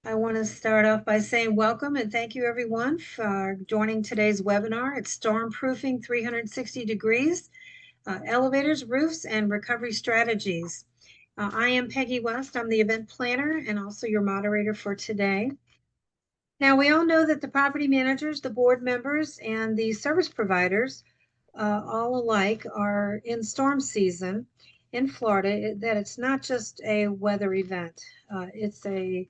I want to start off by saying welcome and thank you everyone for joining today's webinar. It's Stormproofing 360 Degrees, Elevators, Roofs, and Recovery Strategies. I am Peggy West. I'm the event planner and also your moderator for today. Now, we all know that the property managers, the board members, and the service providers all alike are in storm season in Florida, that it's not just a weather event. It's a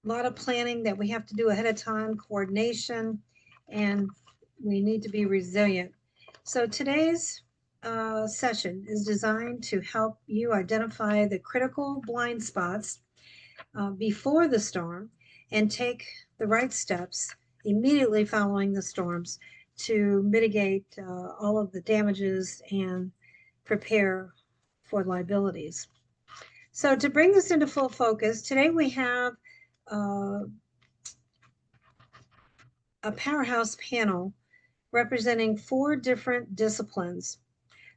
lot of planning that we have to do ahead of time, coordination, and we need to be resilient. So today's session is designed to help you identify the critical blind spots before the storm and take the right steps immediately following the storms to mitigate all of the damages and prepare for liabilities. So to bring this into full focus, today we have a powerhouse panel representing 4 different disciplines.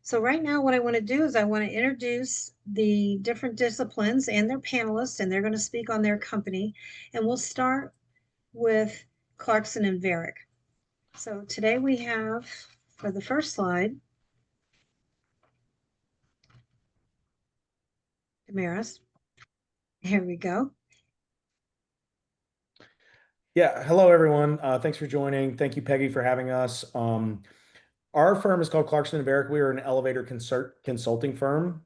So right now what I want to do is I want to introduce the different disciplines and their panelists, and they're going to speak on their company. And we'll start with Clarkson and Varick. So today we have, for the first slide, Damaris. Here we go. Yeah, hello everyone. Thanks for joining. Thank you, Peggy, for having us. Our firm is called Clarkson and Varick. We are an elevator consulting firm,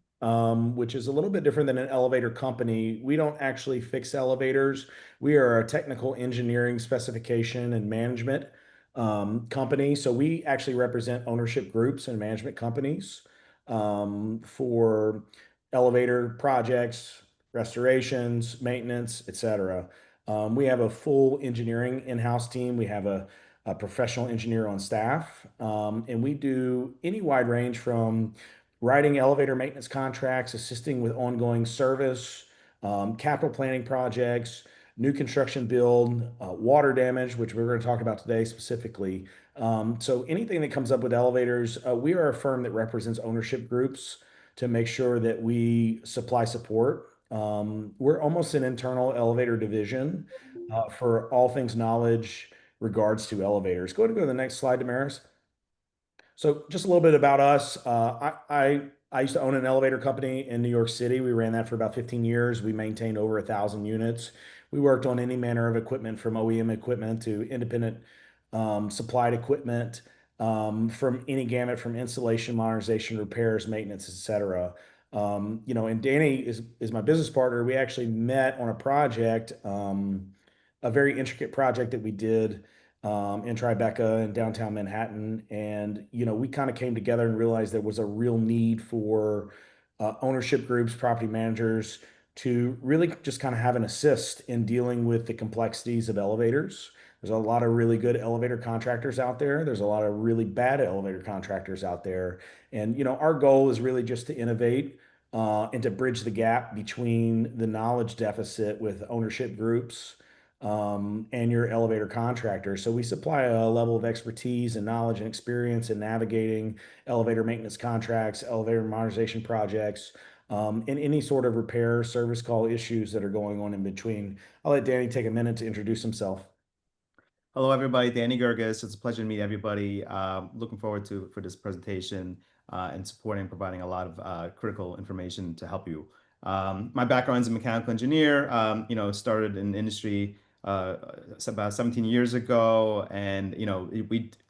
which is a little bit different than an elevator company. We don't actually fix elevators. We are a technical engineering specification and management company. So we actually represent ownership groups and management companies for elevator projects, restorations, maintenance, etc. We have a full engineering in-house team. We have a professional engineer on staff, and we do any wide range from writing elevator maintenance contracts, assisting with ongoing service, capital planning projects, new construction build, water damage, which we're going to talk about today specifically. So anything that comes up with elevators, we are a firm that represents ownership groups to make sure that we supply support. We're almost an internal elevator division for all things knowledge regards to elevators. Go ahead and go to the next slide, Damaris. So just a little bit about us. I used to own an elevator company in New York City. We ran that for about 15 years. We maintained over 1,000 units. We worked on any manner of equipment, from OEM equipment to independent supplied equipment, from any gamut, from installation, modernization, repairs, maintenance, etc. And Danny is my business partner. We actually met on a project, a very intricate project that we did in Tribeca in downtown Manhattan. And, we kind of came together and realized there was a real need for ownership groups, property managers to really just kind of have an assist in dealing with the complexities of elevators. There's a lot of really good elevator contractors out there. There's a lot of really bad elevator contractors out there. And, our goal is really just to innovate and to bridge the gap between the knowledge deficit with ownership groups and your elevator contractor. So we supply a level of expertise and knowledge and experience in navigating elevator maintenance contracts, elevator modernization projects, and any sort of repair service call issues that are going on in between. I'll let Danny take a minute to introduce himself. Hello, everybody. Danny Gerges. It's a pleasure to meet everybody. Looking forward for this presentation and supporting and providing a lot of critical information to help you. My background is a mechanical engineer. Started in the industry about 17 years ago, and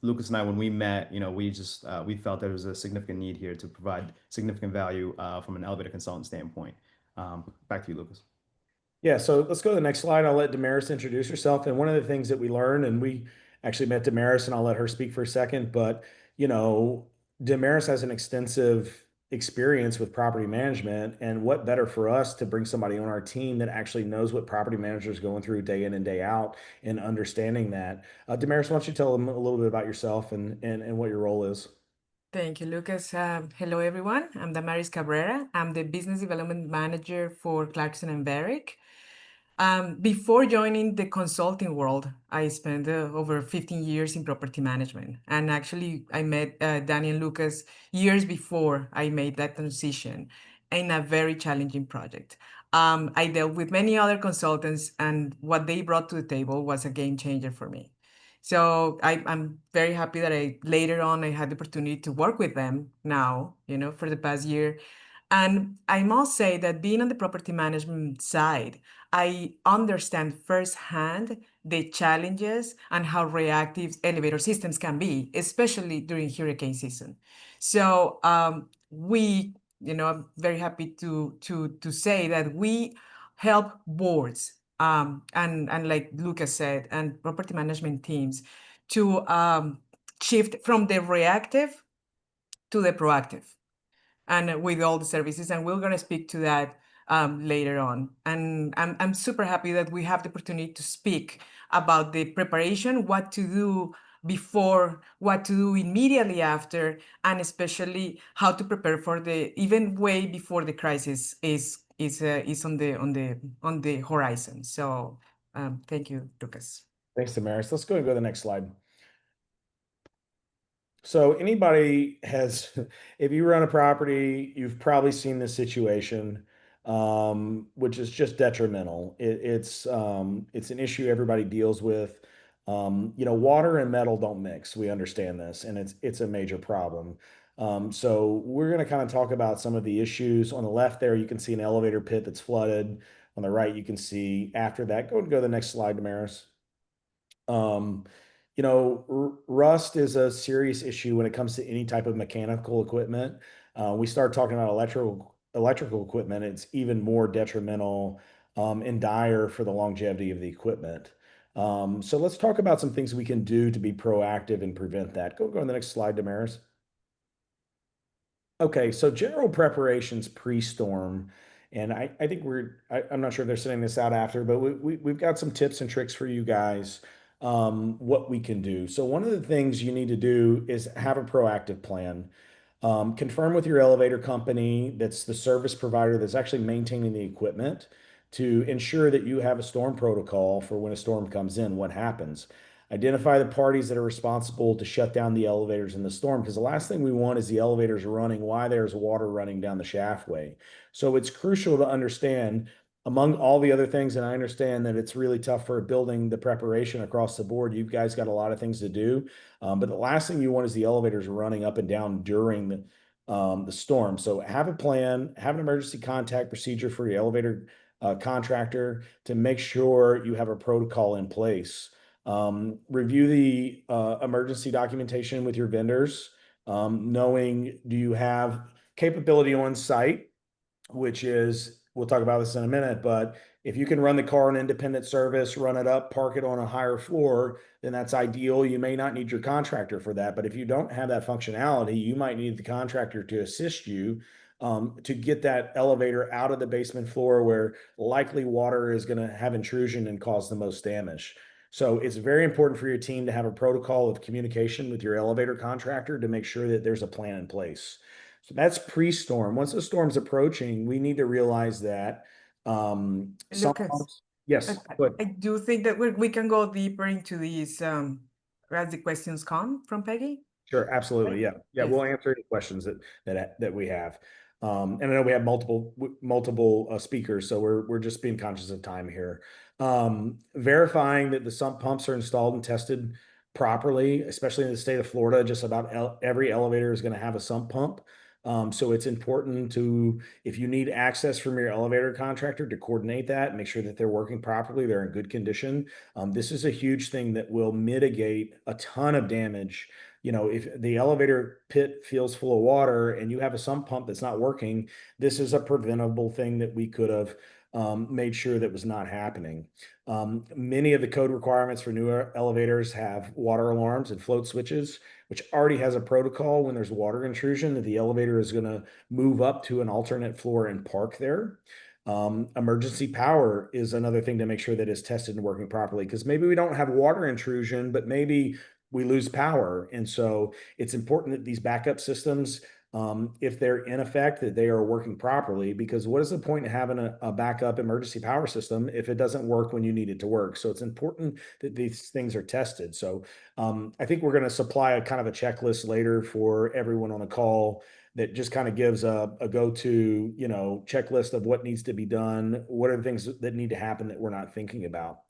Lucas and I, when we met, we felt there was a significant need here to provide significant value from an elevator consultant standpoint. Back to you, Lucas. Yeah, so let's go to the next slide. I'll let Damaris introduce herself. And one of the things that we learned, and we actually met Damaris, and I'll let her speak for a second, but Damaris has an extensive experience with property management, and what better for us to bring somebody on our team that actually knows what property managers are going through day in and day out and understanding that. Damaris, why don't you tell them a little bit about yourself and what your role is? Thank you, Lucas. Hello, everyone. I'm Damaris Cabrera. I'm the Business Development Manager for Clarkson and Varick. Before joining the consulting world, I spent over 15 years in property management. And actually, I met Danny and Lucas years before I made that transition. in a very challenging project. I dealt with many other consultants, and what they brought to the table was a game changer for me. So I'm very happy that later on I had the opportunity to work with them now, for the past year. And I must say that being on the property management side, I understand firsthand the challenges and how reactive elevator systems can be, especially during hurricane season. So I'm very happy to say that we help boards and like Lucas said, and property management teams to shift from the reactive to the proactive, and with all the services. And we're going to speak to that later on. And I'm super happy that we have the opportunity to speak about the preparation, what to do before, what to do immediately after, and especially how to prepare for the even way before the crisis is on the horizon. So thank you, Lucas. Thanks, Damaris. Let's go and go to the next slide. So anybody has, if you run a property, you've probably seen this situation, which is just detrimental. It's an issue everybody deals with. Water and metal don't mix. We understand this, and it's a major problem. So we're going to kind of talk about some of the issues. On the left there, you can see an elevator pit that's flooded. On the right, you can see after that. Go to the next slide, Damaris. Rust is a serious issue when it comes to any type of mechanical equipment. We start talking about electrical equipment, it's even more detrimental and dire for the longevity of the equipment. So let's talk about some things we can do to be proactive and prevent that. Go on the next slide, Damaris. Okay, so general preparations pre-storm. And I think I'm not sure if they're sending this out after, but we've got some tips and tricks for you guys, what we can do. So one of the things you need to do is have a proactive plan. Confirm with your elevator company, that's the service provider that's actually maintaining the equipment, to ensure that you have a storm protocol for when a storm comes in, what happens. Identify the parties that are responsible to shut down the elevators in the storm, because the last thing we want is the elevators running while there's water running down the shaftway. So it's crucial to understand, among all the other things, and I understand that it's really tough for building the preparation across the board. You guys got a lot of things to do, but the last thing you want is the elevators running up and down during the storm. So have a plan, have an emergency contact procedure for your elevator contractor to make sure you have a protocol in place. Review the emergency documentation with your vendors, knowing, do you have capability on site, which is, we'll talk about this in a minute, but if you can run the car in independent service, run it up, park it on a higher floor, then that's ideal. You may not need your contractor for that, but if you don't have that functionality, you might need the contractor to assist you to get that elevator out of the basement floor where likely water is going to have intrusion and cause the most damage. So it's very important for your team to have a protocol of communication with your elevator contractor to make sure that there's a plan in place. So that's pre-storm. Once the storm's approaching, we need to realize that Lucas, yes, I do think that we can go deeper into these as the questions come from Peggy. Sure, absolutely. Right? Yeah. Yes. We'll answer any questions that we have. And I know we have multiple speakers, so we're just being conscious of time here. Verifying that the sump pumps are installed and tested properly, especially in the state of Florida. Just about every elevator is going to have a sump pump. So it's important to, if you need access from your elevator contractor, to coordinate that, make sure that they're working properly, they're in good condition. This is a huge thing that will mitigate a ton of damage. If the elevator pit feels full of water and you have a sump pump that's not working, this is a preventable thing that we could have made sure that was not happening. Many of the code requirements for newer elevators have water alarms and float switches, which already has a protocol when there's water intrusion that the elevator is going to move up to an alternate floor and park there. Emergency power is another thing to make sure that it's tested and working properly, because maybe we don't have water intrusion, but maybe we lose power. And so it's important that these backup systems, if they're in effect, that they are working properly, because what is the point of having a backup emergency power system if it doesn't work when you need it to work? So it's important that these things are tested. So I think we're going to supply a kind of a checklist later for everyone on the call that just kind of gives a go-to, checklist of what needs to be done. What are the things that need to happen that we're not thinking about?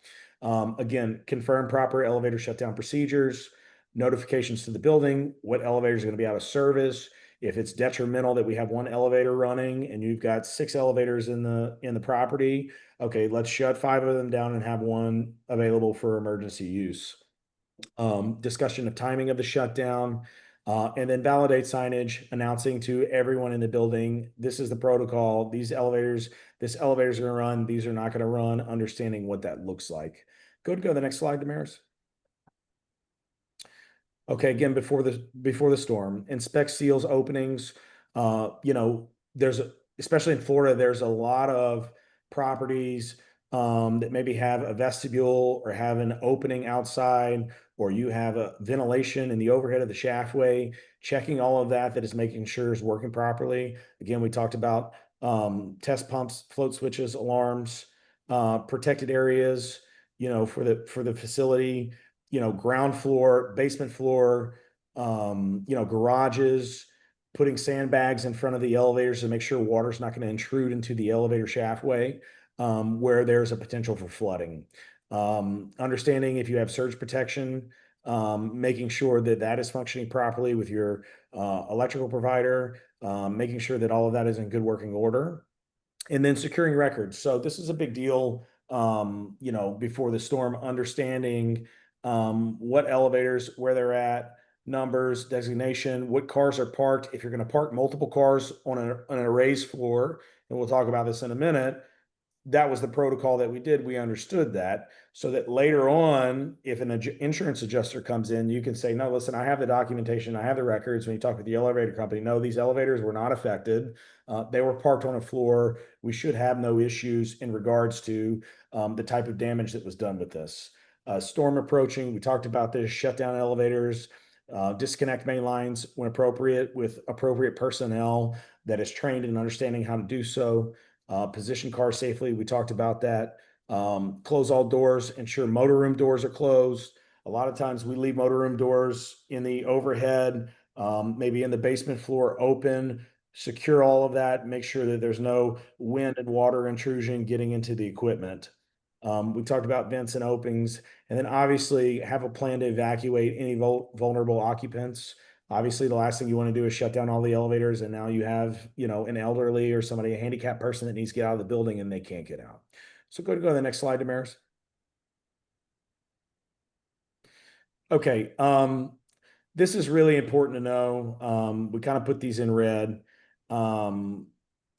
Again, confirm proper elevator shutdown procedures, notifications to the building, what elevators are going to be out of service. If it's detrimental that we have one elevator running and you've got 6 elevators in the property, okay, let's shut 5 of them down and have one available for emergency use. Discussion of timing of the shutdown, and then validate signage announcing to everyone in the building, this is the protocol, this elevator's going to run, these are not going to run, understanding what that looks like. Go to the next slide, Damaris. Okay, again, before the storm, inspect seals openings. Especially in Florida, there's a lot of properties that maybe have a vestibule or have an opening outside, or you have a ventilation in the overhead of the shaftway. Checking all of that is making sure is working properly. Again, we talked about test pumps, float switches, alarms, protected areas, for the facility, ground floor, basement floor, garages, putting sandbags in front of the elevators to make sure water's not going to intrude into the elevator shaftway, where there's a potential for flooding. Understanding if you have surge protection, making sure that is functioning properly with your electrical provider, making sure that all of that is in good working order, and then securing records. So this is a big deal, before the storm, understanding what elevators, where they're at, numbers, designation, what cars are parked. If you're going to park multiple cars on an raised floor, and we'll talk about this in a minute, that was the protocol that we did. We understood that, so that later on, if an insurance adjuster comes in, you can say, no, listen, I have the documentation, I have the records. When you talk with the elevator company, no, these elevators were not affected. They were parked on a floor. We should have no issues in regards to the type of damage that was done with this. Storm approaching, we talked about this, shut down elevators, disconnect main lines when appropriate with appropriate personnel that is trained in understanding how to do so. Position cars safely, we talked about that. Close all doors, ensure motor room doors are closed. A lot of times we leave motor room doors in the overhead, maybe in the basement floor open. Secure all of that, make sure that there's no wind and water intrusion getting into the equipment. We talked about vents and openings, and then obviously have a plan to evacuate any vulnerable occupants. Obviously, the last thing you want to do is shut down all the elevators, and now you have, an elderly or somebody, a handicapped person that needs to get out of the building and they can't get out. So go to the next slide, Damaris. Okay, this is really important to know. We kind of put these in red.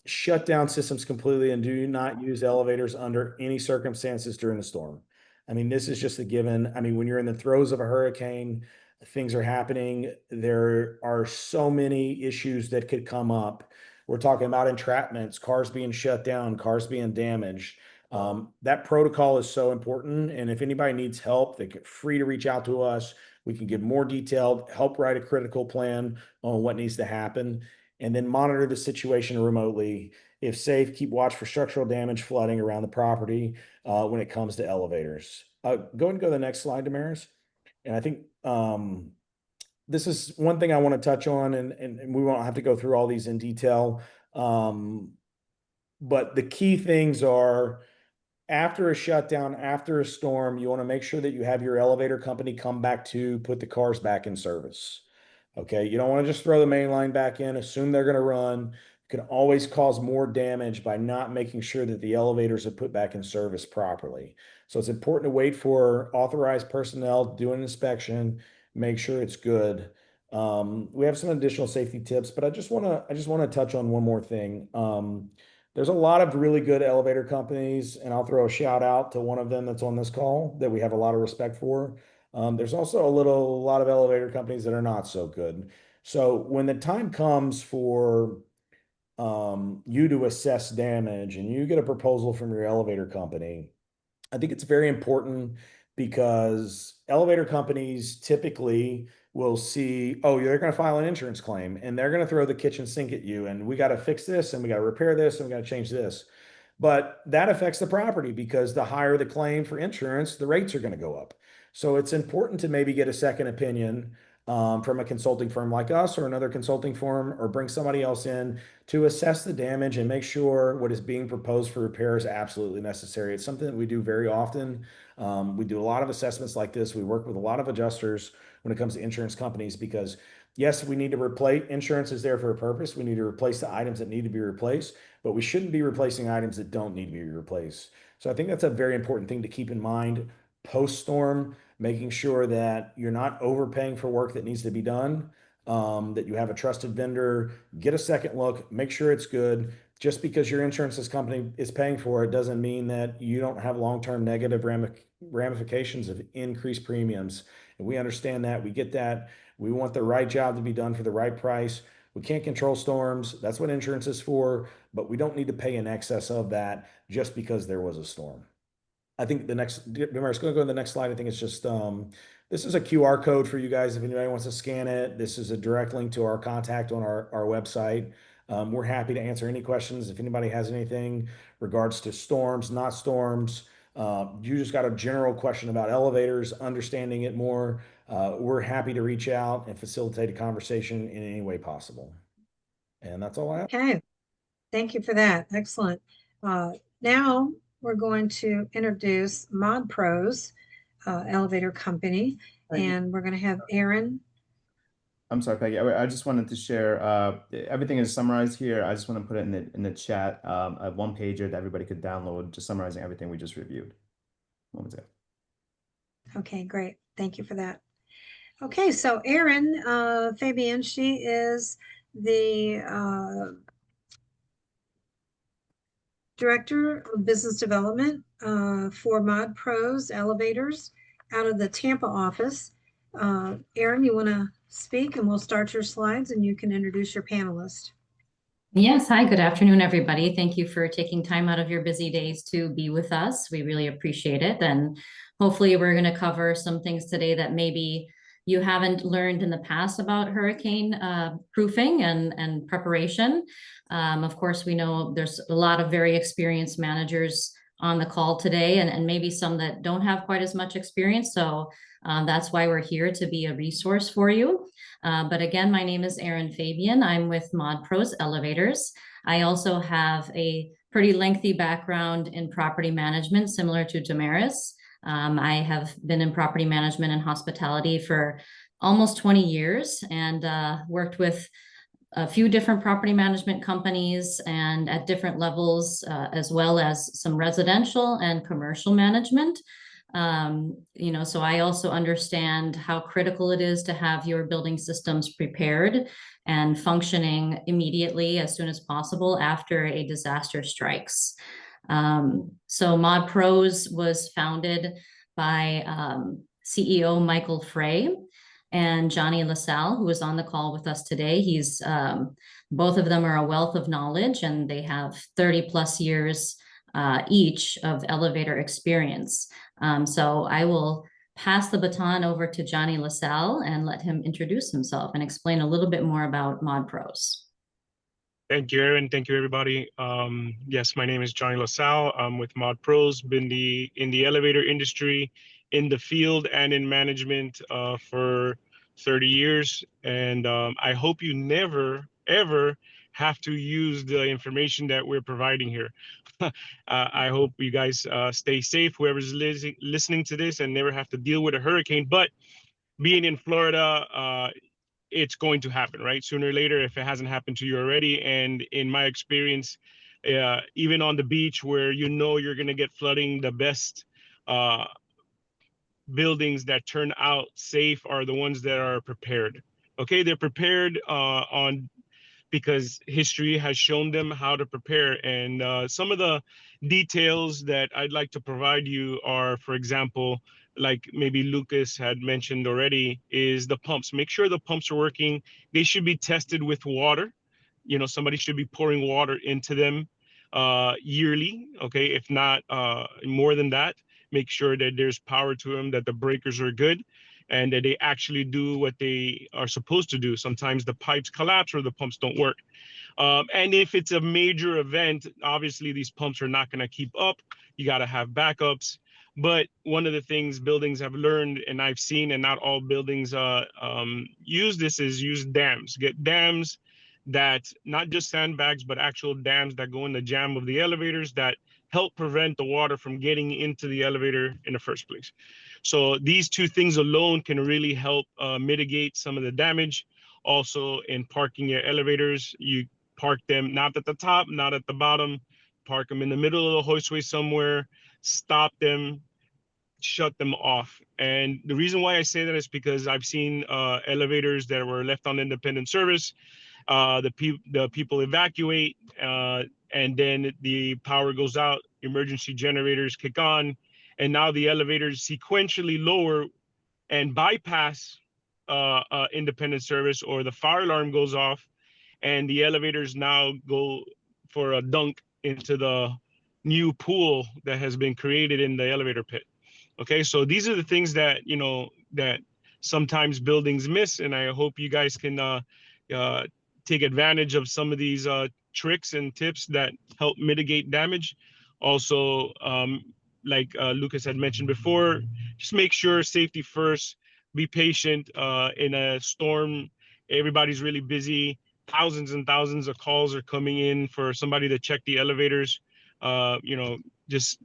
Shut down systems completely and do not use elevators under any circumstances during the storm. I mean, this is just a given. I mean, when you're in the throes of a hurricane, things are happening. There are so many issues that could come up. We're talking about entrapments, cars being shut down, cars being damaged. That protocol is so important. And if anybody needs help, they get free to reach out to us. We can give more detailed help, write a critical plan on what needs to happen, and then monitor the situation remotely. If safe, keep watch for structural damage, flooding around the property when it comes to elevators. Go ahead and go to the next slide, Damaris. And I think this is one thing I want to touch on, and we won't have to go through all these in detail. But the key things are, after a shutdown, after a storm, you want to make sure that you have your elevator company come back to put the cars back in service. Okay, you don't want to just throw the main line back in, assume they're going to run. You can always cause more damage by not making sure that the elevators are put back in service properly. So it's important to wait for authorized personnel to do an inspection, make sure it's good. We have some additional safety tips, but I just want to touch on one more thing. There's a lot of really good elevator companies, and I'll throw a shout out to one of them that's on this call that we have a lot of respect for. There's also a lot of elevator companies that are not so good. So when the time comes for you to assess damage and you get a proposal from your elevator company, I think it's very important, because elevator companies typically will see, oh, they're going to file an insurance claim and they're going to throw the kitchen sink at you, and we got to fix this and we got to repair this and we got to change this. But that affects the property, because the higher the claim for insurance, the rates are going to go up. So it's important to maybe get a second opinion. from a consulting firm like us or another consulting firm, or bring somebody else in to assess the damage and make sure what is being proposed for repair is absolutely necessary. It's something that we do very often. We do a lot of assessments like this. We work with a lot of adjusters when it comes to insurance companies because yes, we need to replace, insurance is there for a purpose. We need to replace the items that need to be replaced, but we shouldn't be replacing items that don't need to be replaced. So I think that's a very important thing to keep in mind post-storm, making sure that you're not overpaying for work that needs to be done, that you have a trusted vendor, get a second look, make sure it's good. Just because your insurance company is paying for it doesn't mean that you don't have long-term negative ramifications of increased premiums. And we understand that, we get that. We want the right job to be done for the right price. We can't control storms. That's what insurance is for, but we don't need to pay in excess of that just because there was a storm. I think the next, Damaris, going to go to the next slide. I think it's just, this is a QR code for you guys. If anybody wants to scan it, this is a direct link to our contact on our website. We're happy to answer any questions. If anybody has anything regards to storms, not storms, you just got a general question about elevators, understanding it more, we're happy to reach out and facilitate a conversation in any way possible. And that's all I have. Okay, thank you for that. Excellent. Now we're going to introduce Mod Pros Elevator Company, and we're going to have Aaron. I'm sorry, Peggy. I just wanted to share, everything is summarized here. I just want to put it in the chat, a one pager that everybody could download, just summarizing everything we just reviewed. What was it? Okay, great. Thank you for that. Okay, so Erin Fabian, she is the Director of Business Development for Mod Pros Elevators out of the Tampa office. Erin, you want to speak and we'll start your slides and you can introduce your panelist. Yes, hi, good afternoon, everybody. Thank you for taking time out of your busy days to be with us. We really appreciate it. And hopefully we're going to cover some things today that maybe you haven't learned in the past about hurricane proofing and preparation. Of course, we know there's a lot of very experienced managers on the call today and maybe some that don't have quite as much experience. So that's why we're here, to be a resource for you. But again, my name is Erin Fabian. I'm with Mod Pros Elevators. I also have a pretty lengthy background in property management, similar to Damaris. I have been in property management and hospitality for almost 20 years and worked with a few different property management companies and at different levels, as well as some residential and commercial management. So I also understand how critical it is to have your building systems prepared and functioning immediately as soon as possible after a disaster strikes. So Mod Pros was founded by CEO Michael Frey and Johnny LaSalle, who is on the call with us today. He's both of them are a wealth of knowledge, and they have 30 plus years each of elevator experience. So I will pass the baton over to Johnny LaSalle and let him introduce himself and explain a little bit more about Mod Pros. Thank you, Erin. Thank you, everybody. Yes, my name is Johnny LaSalle. I'm with Mod Pros, been in the elevator industry, in the field and in management for 30 years. And I hope you never, ever have to use the information that we're providing here. I hope you guys stay safe, whoever's listening to this, and never have to deal with a hurricane. But being in Florida, it's going to happen, right? Sooner or later, if it hasn't happened to you already. And in my experience, even on the beach where you're going to get flooding, the best buildings that turn out safe are the ones that are prepared. Okay, they're prepared because history has shown them how to prepare. And some of the details that I'd like to provide you are, for example, like maybe Lucas had mentioned already, is the pumps. Make sure the pumps are working. They should be tested with water. Somebody should be pouring water into them yearly, okay? If not more than that, make sure that there's power to them, that the breakers are good. and that they actually do what they are supposed to do. Sometimes the pipes collapse or the pumps don't work. And if it's a major event, obviously these pumps are not going to keep up. You got to have backups. But one of the things buildings have learned, and I've seen, and not all buildings use this, is use dams. Get dams that, not just sandbags, but actual dams that go in the jamb of the elevators that help prevent the water from getting into the elevator in the first place. So these two things alone can really help mitigate some of the damage. Also, in parking your elevators, you park them not at the top, not at the bottom, park them in the middle of the hoistway somewhere, stop them, shut them off. And the reason why I say that is because I've seen elevators that were left on independent service. The people evacuate, and then the power goes out, emergency generators kick on, and now the elevators sequentially lower and bypass independent service, or the fire alarm goes off, and the elevators now go for a dunk into the new pool that has been created in the elevator pit. Okay, so these are the things that, you know, that sometimes buildings miss, and I hope you guys can take advantage of some of these tricks and tips that help mitigate damage. Also, like Lucas had mentioned before, just make sure safety first, be patient. In a storm, everybody's really busy. Thousands and thousands of calls are coming in for somebody to check the elevators. You know, just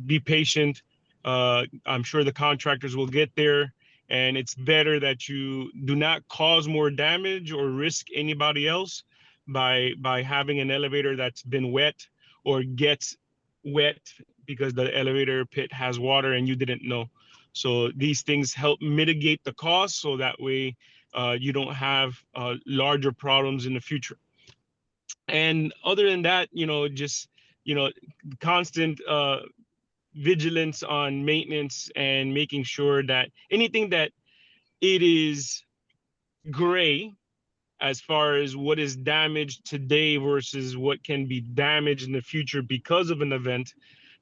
be patient. I'm sure the contractors will get there, and it's better that you do not cause more damage or risk anybody else by having an elevator that's been wet or gets wet because the elevator pit has water and you didn't know. So these things help mitigate the cost, so that way you don't have larger problems in the future. And other than that, you know, just, you know, constant vigilance on maintenance and making sure that anything that it is gray as far as what is damaged today versus what can be damaged in the future because of an event,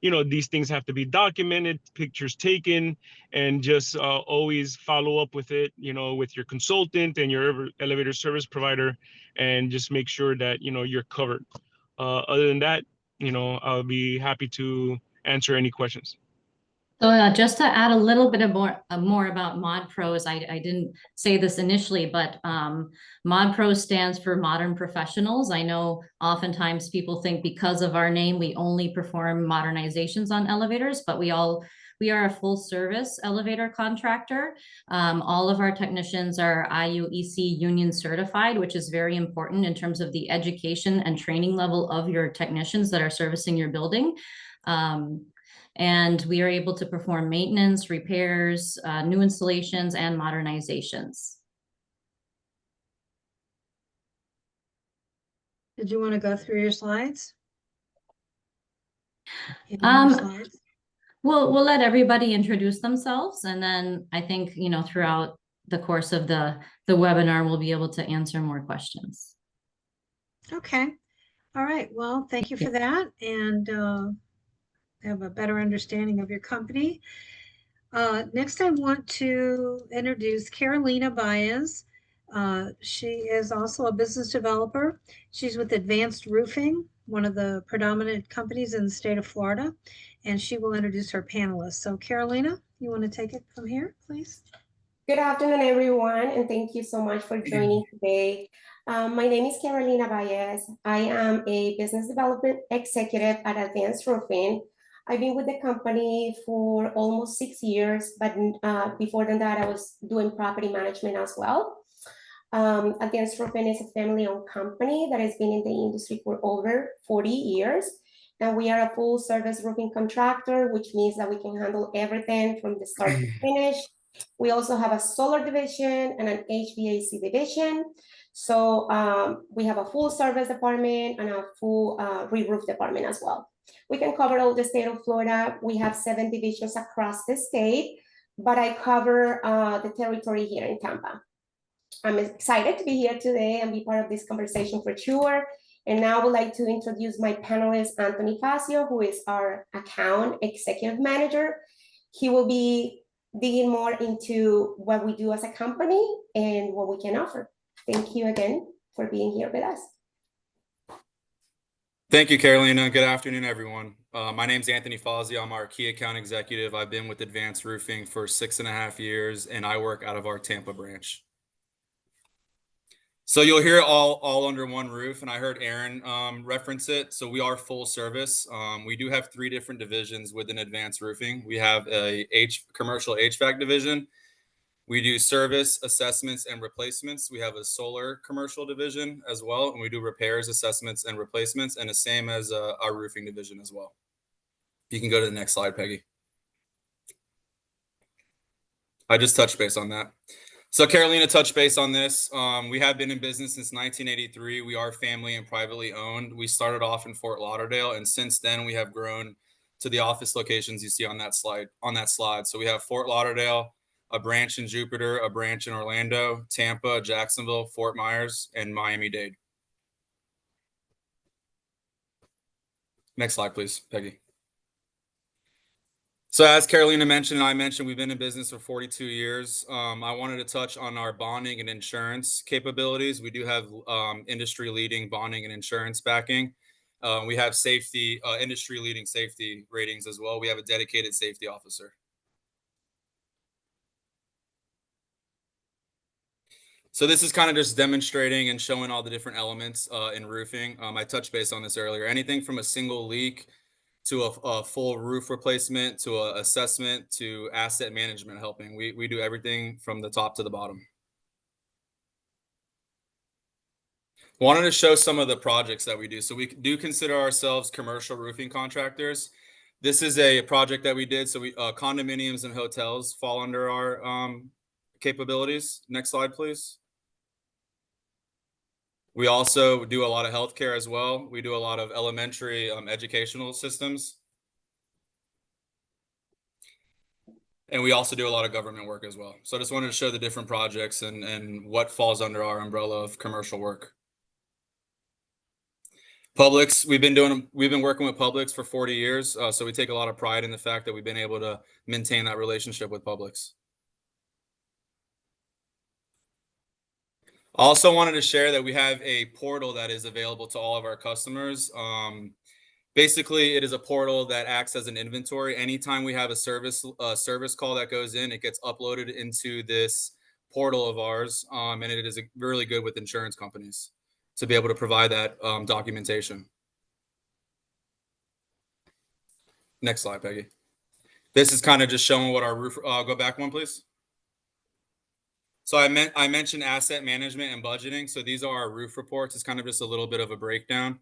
you know, these things have to be documented, pictures taken, and just always follow up with it, you know, with your consultant and your elevator service provider, and just make sure that, you know, you're covered. Other than that, you know, I'll be happy to answer any questions. So just to add a little bit of more about Mod Pros, I didn't say this initially, but Mod Pros stands for Modern Professionals. I know oftentimes people think because of our name, we only perform modernizations on elevators, but we are a full service elevator contractor. All of our technicians are IUEC union certified, which is very important in terms of the education and training level of your technicians that are servicing your building. And we are able to perform maintenance, repairs, new installations, and modernizations. Did you want to go through your slides? Slides? We'll let everybody introduce themselves, and then I think, you know, throughout the course of the webinar, we'll be able to answer more questions. Okay. All right. Well, thank you for that, and have a better understanding of your company. Next, I want to introduce Carolina Baez. She is also a business developer. She's with Advanced Roofing, one of the predominant companies in the state of Florida, and she will introduce her panelists. So Carolina, you want to take it from here, please? Good afternoon, everyone, and thank you so much for joining today. My name is Carolina Baez. I am a business development executive at Advanced Roofing. I've been with the company for almost 6 years, but before that, I was doing property management as well. Advanced Roofing is a family-owned company that has been in the industry for over 40 years. And we are a full-service roofing contractor, which means that we can handle everything from the start to finish. We also have a solar division and an HVAC division. So we have a full service department and a full re-roof department as well. We can cover all the state of Florida. We have 7 divisions across the state, but I cover the territory here in Tampa. I'm excited to be here today and be part of this conversation for sure. And now I would like to introduce my panelist, Anthony Facio, who is our account executive manager. He will be digging more into what we do as a company and what we can offer. Thank you again for being here with us. Thank you, Carolina. Good afternoon, everyone. My name is Anthony Fazio. I'm our key account executive. I've been with Advanced Roofing for 6.5 years, and I work out of our Tampa branch. So you'll hear it all under one roof, and I heard Aaron reference it. So we are full service. We do have 3 different divisions within Advanced Roofing. We have a commercial HVAC division. We do service, assessments, and replacements. We have a solar commercial division as well, and we do repairs, assessments, and replacements, and the same as our roofing division as well. You can go to the next slide, Peggy. I just touched base on that. So Carolina touched base on this. We have been in business since 1983. We are family and privately owned. We started off in Fort Lauderdale, and since then we have grown to the office locations you see on that slide. So we have Fort Lauderdale, a branch in Jupiter, a branch in Orlando, Tampa, Jacksonville, Fort Myers, and Miami-Dade. Next slide, please, Peggy. So as Carolina mentioned, and I mentioned, we've been in business for 42 years. I wanted to touch on our bonding and insurance capabilities. We do have industry-leading bonding and insurance backing. We have safety, industry-leading safety ratings as well. We have a dedicated safety officer. So this is kind of just demonstrating and showing all the different elements in roofing. I touched base on this earlier. Anything from a single leak to a full roof replacement, to an assessment, to asset management helping. We do everything from the top to the bottom. Wanted to show some of the projects that we do. So we do consider ourselves commercial roofing contractors. This is a project that we did. So we condominiums and hotels fall under our capabilities. Next slide, please. We also do a lot of healthcare as well. We do a lot of elementary educational systems. And we also do a lot of government work as well. So I just wanted to show the different projects and what falls under our umbrella of commercial work. Publix, we've been working with Publix for 40 years. So we take a lot of pride in the fact that we've been able to maintain that relationship with Publix. I also wanted to share that we have a portal that is available to all of our customers. Basically, it is a portal that acts as an inventory. Anytime we have a service call that goes in, it gets uploaded into this portal of ours, and it is really good with insurance companies to be able to provide that documentation. Next slide, Peggy. This is kind of just showing what our roof. Go back one, please. So I mentioned asset management and budgeting. So these are our roof reports. It's kind of just a little bit of a breakdown.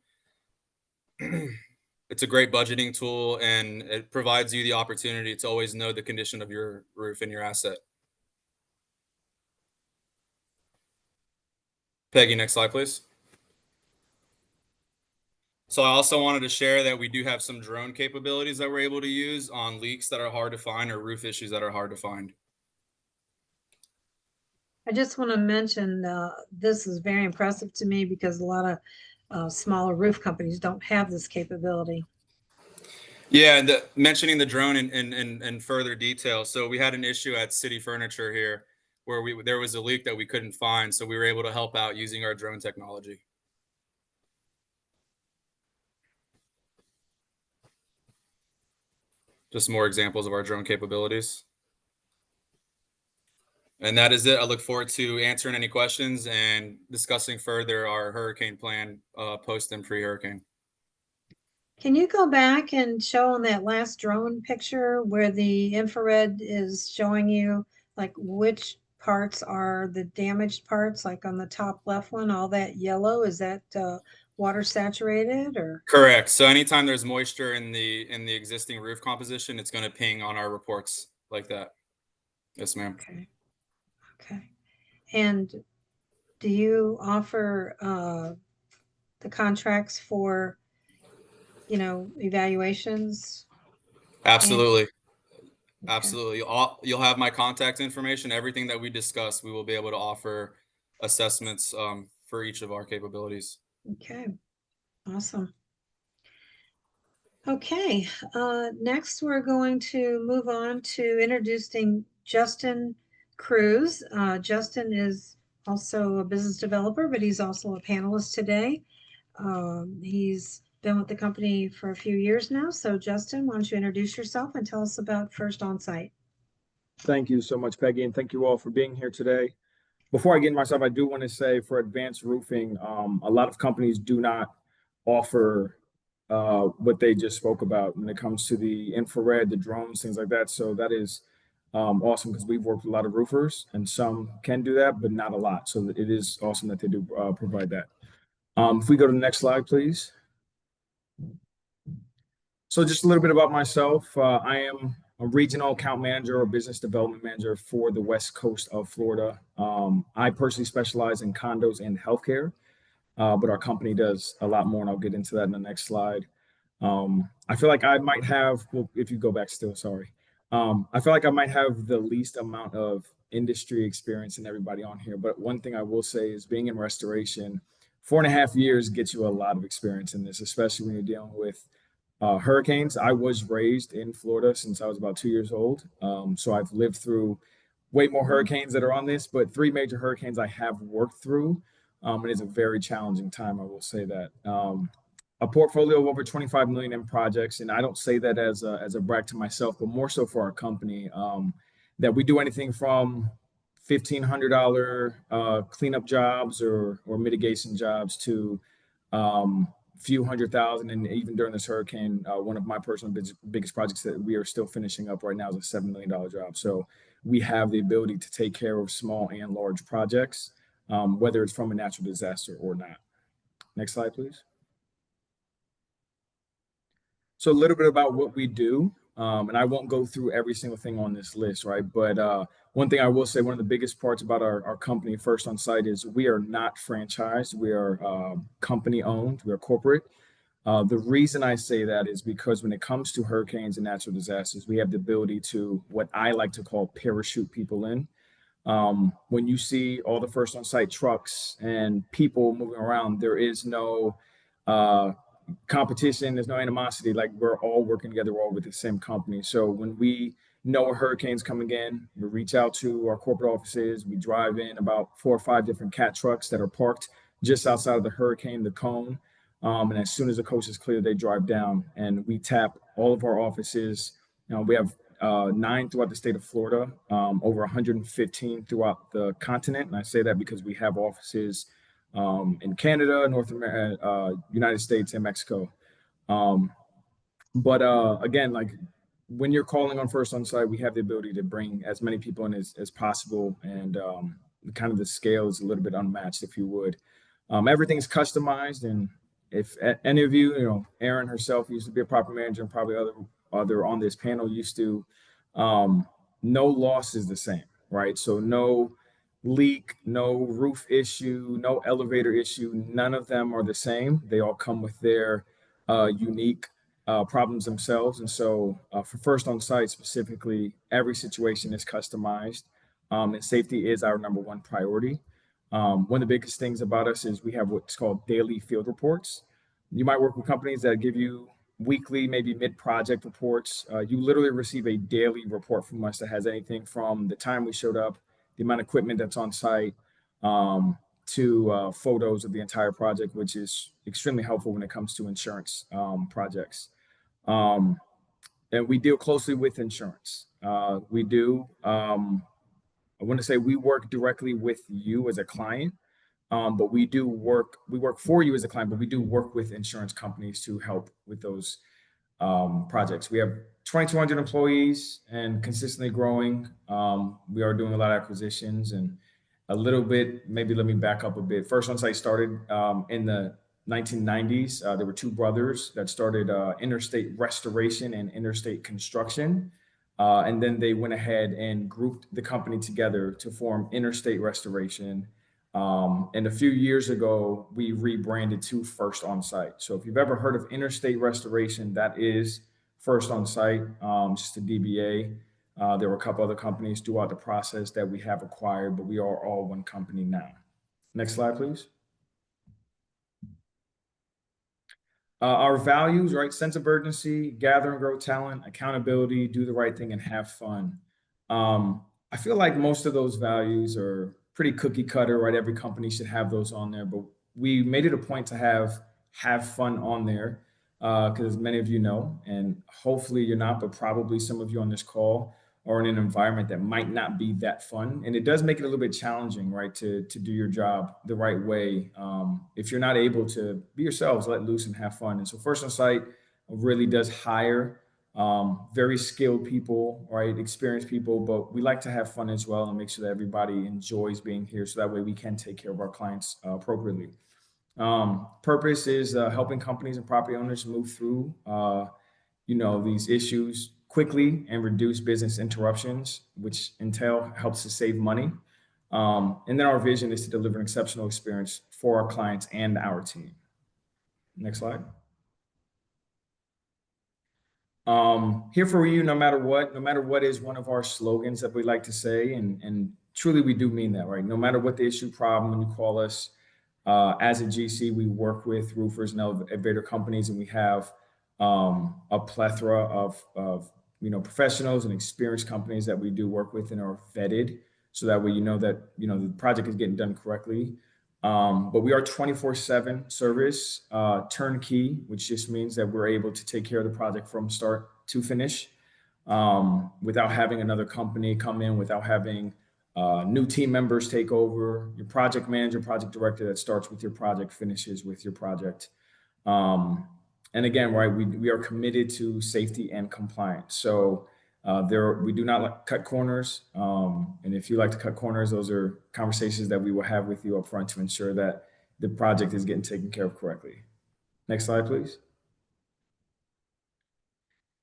It's a great budgeting tool, and it provides you the opportunity to always know the condition of your roof and your asset. Peggy, next slide, please. So I also wanted to share that we do have some drone capabilities that we're able to use on leaks that are hard to find or roof issues that are hard to find. I just want to mention this is very impressive to me because a lot of smaller roof companies don't have this capability. Yeah, and mentioning the drone in further detail. So we had an issue at City Furniture here where there was a leak that we couldn't find. So we were able to help out using our drone technology. Just more examples of our drone capabilities. And that is it. I look forward to answering any questions and discussing further our hurricane plan post and pre-hurricane. Can you go back and show on that last drone picture where the infrared is showing you like which parts are the damaged parts, like on the top left one, all that yellow, is that water saturated or? Correct. So anytime there's moisture in the existing roof composition, it's going to ping on our reports like that. Yes, ma'am. Okay. Okay. And do you offer the contracts for, you know, evaluations? Absolutely. Okay. Absolutely. You'll have my contact information. Everything that we discuss, we will be able to offer assessments for each of our capabilities. Okay. Awesome. Okay. Next, we're going to move on to introducing Justin Cruz. Justin is also a business developer, but he's also a panelist today. He's been with the company for a few years now. So Justin, why don't you introduce yourself and tell us about First Onsite? Thank you so much, Peggy, and thank you all for being here today. Before I get into myself, I do want to say for advanced roofing, a lot of companies do not offer what they just spoke about when it comes to the infrared, the drones, things like that. So that is awesome because we've worked with a lot of roofers and some can do that, but not a lot. So it is awesome that they do provide that. If we go to the next slide, please. So just a little bit about myself. I am a regional account manager or business development manager for the West Coast of Florida. I personally specialize in condos and healthcare, but our company does a lot more, and I'll get into that in the next slide. I feel like I might have, well, if you go back still, sorry. I feel like I might have the least amount of industry experience in everybody on here, but one thing I will say is being in restoration, 4.5 years gets you a lot of experience in this, especially when you're dealing with hurricanes. I was raised in Florida since I was about 2 years old. So I've lived through way more hurricanes that are on this, but 3 major hurricanes I have worked through. It is a very challenging time, I will say that. A portfolio of over 25 million in projects, and I don't say that as a brag to myself, but more so for our company, that we do anything from $1,500 cleanup jobs or mitigation jobs to few hundred thousand. And even during this hurricane, one of my personal biggest projects that we are still finishing up right now is a $7 million job. So we have the ability to take care of small and large projects, whether it's from a natural disaster or not. Next slide, please. So a little bit about what we do, and I won't go through every single thing on this list, right? But one thing I will say, one of the biggest parts about our company, First Onsite, is we are not franchised. We are company owned. We are corporate. The reason I say that is because when it comes to hurricanes and natural disasters, we have the ability to, what I like to call, parachute people in. When you see all the First Onsite trucks and people moving around, there is no competition, there's no animosity. Like, we're all working together, we're all with the same company. So when we know a hurricane's coming in, we reach out to our corporate offices, we drive in about 4 or 5 different cat trucks that are parked just outside of the hurricane, the cone. And as soon as the coast is clear, they drive down and we tap all of our offices. We have 9 throughout the state of Florida, over 115 throughout the continent. And I say that because we have offices in Canada, North America, United States, and Mexico. But again, like, when you're calling on First Onsite, we have the ability to bring as many people in as possible. And kind of the scale is a little bit unmatched, if you would. Everything's customized. And if any of you, Erin herself used to be a property manager, and probably other on this panel used to, no loss is the same, right? So no leak, no roof issue, no elevator issue, none of them are the same. They all come with their unique problems themselves. And so for First Onsite specifically, every situation is customized, and safety is our #1 priority. One of the biggest things about us is we have what's called daily field reports. You might work with companies that give you weekly, maybe mid-project reports. You literally receive a daily report from us that has anything from the time we showed up, the amount of equipment that's on site, to photos of the entire project, which is extremely helpful when it comes to insurance projects. And we deal closely with insurance. I want to say we work directly with you as a client, but we work for you as a client, but we do work with insurance companies to help with those projects. We have 2,200 employees and consistently growing. We are doing a lot of acquisitions and a little bit, maybe let me back up a bit. First Onsite started in the 1990s. There were 2 brothers that started interstate restoration and interstate construction. And then they went ahead and grouped the company together to form Interstate Restoration. And a few years ago, we rebranded to First Onsite. So if you've ever heard of Interstate Restoration, that is First Onsite, just a DBA. There were a couple other companies throughout the process that we have acquired, but we are all one company now. Next slide, please. Our values, right? Sense of urgency, gather and grow talent, accountability, do the right thing, and have fun. I feel like most of those values are pretty cookie cutter, right? Every company should have those on there, but we made it a point to have fun on there, because many of you know, and hopefully you're not, but probably some of you on this call are in an environment that might not be that fun, and it does make it a little bit challenging, right, to do your job the right way. If you're not able to be yourselves, let loose and have fun. And so First On Site really does hire very skilled people, right? Experienced people, but we like to have fun as well and make sure that everybody enjoys being here. So that way we can take care of our clients appropriately. Purpose is helping companies and property owners move through, these issues quickly and reduce business interruptions, which entail helps to save money. And then our vision is to deliver an exceptional experience for our clients and our team. Next slide. Here for you, no matter what is one of our slogans that we like to say, and truly we do mean that, right? No matter what the issue, problem, when you call us, as a GC, we work with roofers and elevator companies, and we have a plethora of professionals and experienced companies that we do work with and are vetted, so that way that the project is getting done correctly. But we are 24/7 service, turnkey, which just means that we're able to take care of the project from start to finish, without having another company come in, without having new team members take over. Your project manager, project director, that starts with your project, finishes with your project. And again, right, we are committed to safety and compliance. So we do not cut corners. And if you like to cut corners, those are conversations that we will have with you up front to ensure that the project is getting taken care of correctly. Next slide, please.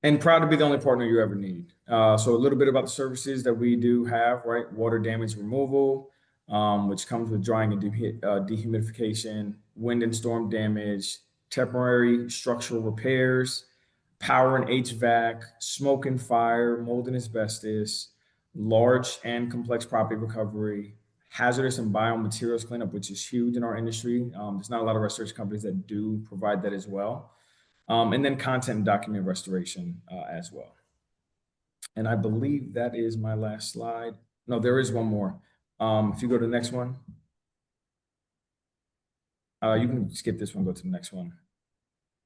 And proud to be the only partner you ever need. So a little bit about the services that we do have, right? Water damage removal, which comes with drying and dehumidification, wind and storm damage, temporary structural repairs, power and HVAC, smoke and fire, mold and asbestos, large and complex property recovery, hazardous and biomaterials cleanup, which is huge in our industry. There's not a lot of restoration companies that do provide that as well. And then content and document restoration as well. And I believe that is my last slide. No, there is one more. If you go to the next one. You can skip this one, go to the next one.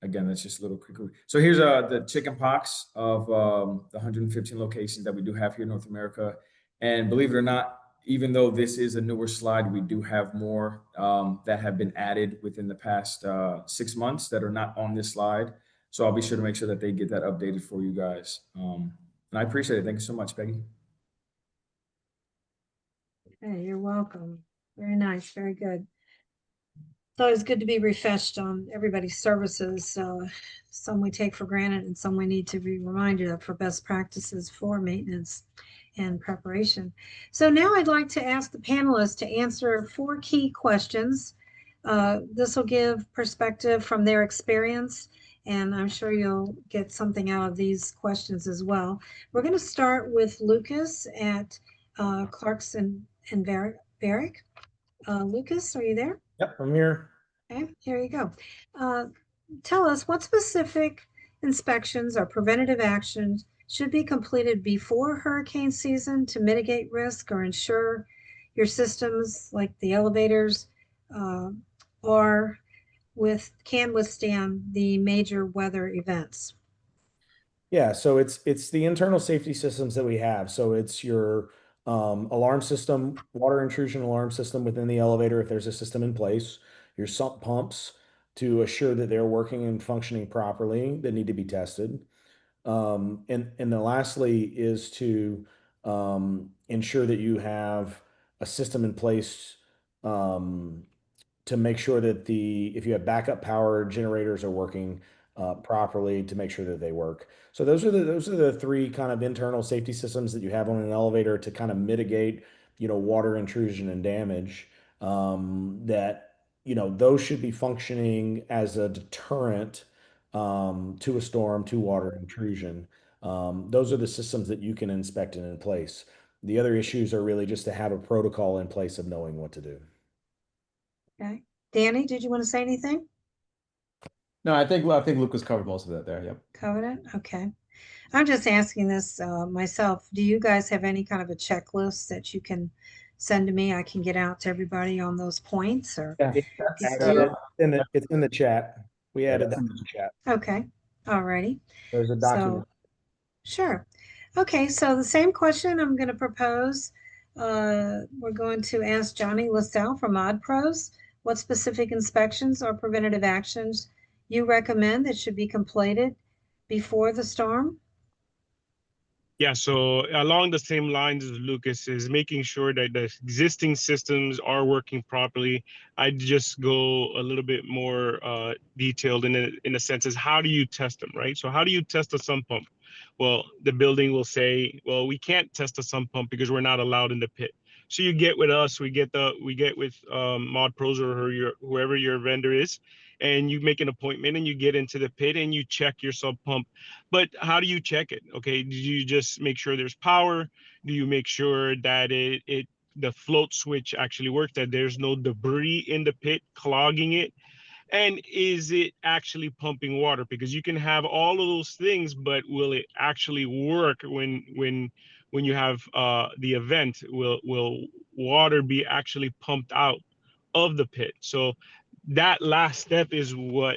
Again, that's just a little quick. So here's the chicken pox of the 115 locations that we do have here in North America. And believe it or not, even though this is a newer slide, we do have more that have been added within the past 6 months that are not on this slide. So I'll be sure to make sure that they get that updated for you guys. And I appreciate it. Thank you so much, Peggy. Hey, you're welcome. Very nice. Very good. It's always good to be refreshed on everybody's services. Some we take for granted and some we need to be reminded of for best practices for maintenance and preparation. So now I'd like to ask the panelists to answer 4 key questions. This will give perspective from their experience, and I'm sure you'll get something out of these questions as well. We're going to start with Lucas at Clarkson and Varick. Lucas, are you there? Yep, I'm here. Okay, here you go. Tell us what specific inspections or preventative actions should be completed before hurricane season to mitigate risk or ensure your systems, like the elevators, can withstand the major weather events. Yeah, so it's the internal safety systems that we have. So it's your alarm system, water intrusion alarm system within the elevator if there's a system in place, your sump pumps to assure that they're working and functioning properly that need to be tested. And then lastly is to ensure that you have a system in place to make sure that if you have backup power, generators are working properly to make sure that they work. So those are the 3 kind of internal safety systems that you have on an elevator to kind of mitigate, water intrusion and damage. Those should be functioning as a deterrent to a storm, to water intrusion. Those are the systems that you can inspect and in place. The other issues are really just to have a protocol in place of knowing what to do. Okay. Danny, did you want to say anything? No, I think Lucas covered most of that there. Yep. Covered it? Okay. I'm just asking this myself. Do you guys have any kind of a checklist that you can send to me? I can get out to everybody on those points, or Yeah, you do? it's in the chat. We Yeah, added that's that in in the chat. Okay, all righty. There's a document. So, sure. Okay, so the same question I'm going to propose. We're going to ask Johnny LaSalle from Mod Pros what specific inspections or preventative actions you recommend that should be completed before the storm. Yeah, so along the same lines as Lucas is making sure that the existing systems are working properly. I'd just go a little bit more detailed in a sense as how do you test them, right? So how do you test a sump pump? Well, the building will say, well, we can't test a sump pump because we're not allowed in the pit. So you get with us, we get with Mod Pros or whoever your vendor is, and you make an appointment and you get into the pit and you check your sump pump. But how do you check it? Okay, do you just make sure there's power? Do you make sure that the float switch actually works, that there's no debris in the pit clogging it? And is it actually pumping water? Because you can have all of those things, but will it actually work when you have the event? Will water be actually pumped out of the pit? So that last step is where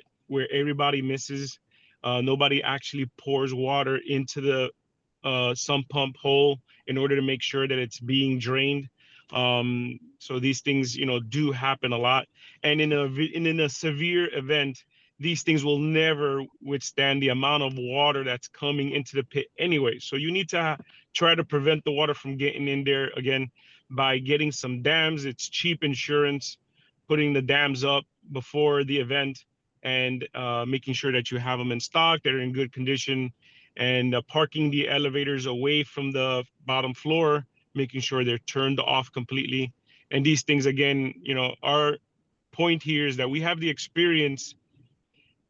everybody misses. Nobody actually pours water into the sump pump hole in order to make sure that it's being drained. So these things, do happen a lot. And in a severe event, these things will never withstand the amount of water that's coming into the pit anyway. So you need to try to prevent the water from getting in there again by getting some dams. It's cheap insurance, putting the dams up before the event and making sure that you have them in stock, that are in good condition, and parking the elevators away from the bottom floor, making sure they're turned off completely. And these things, again, our point here is that we have the experience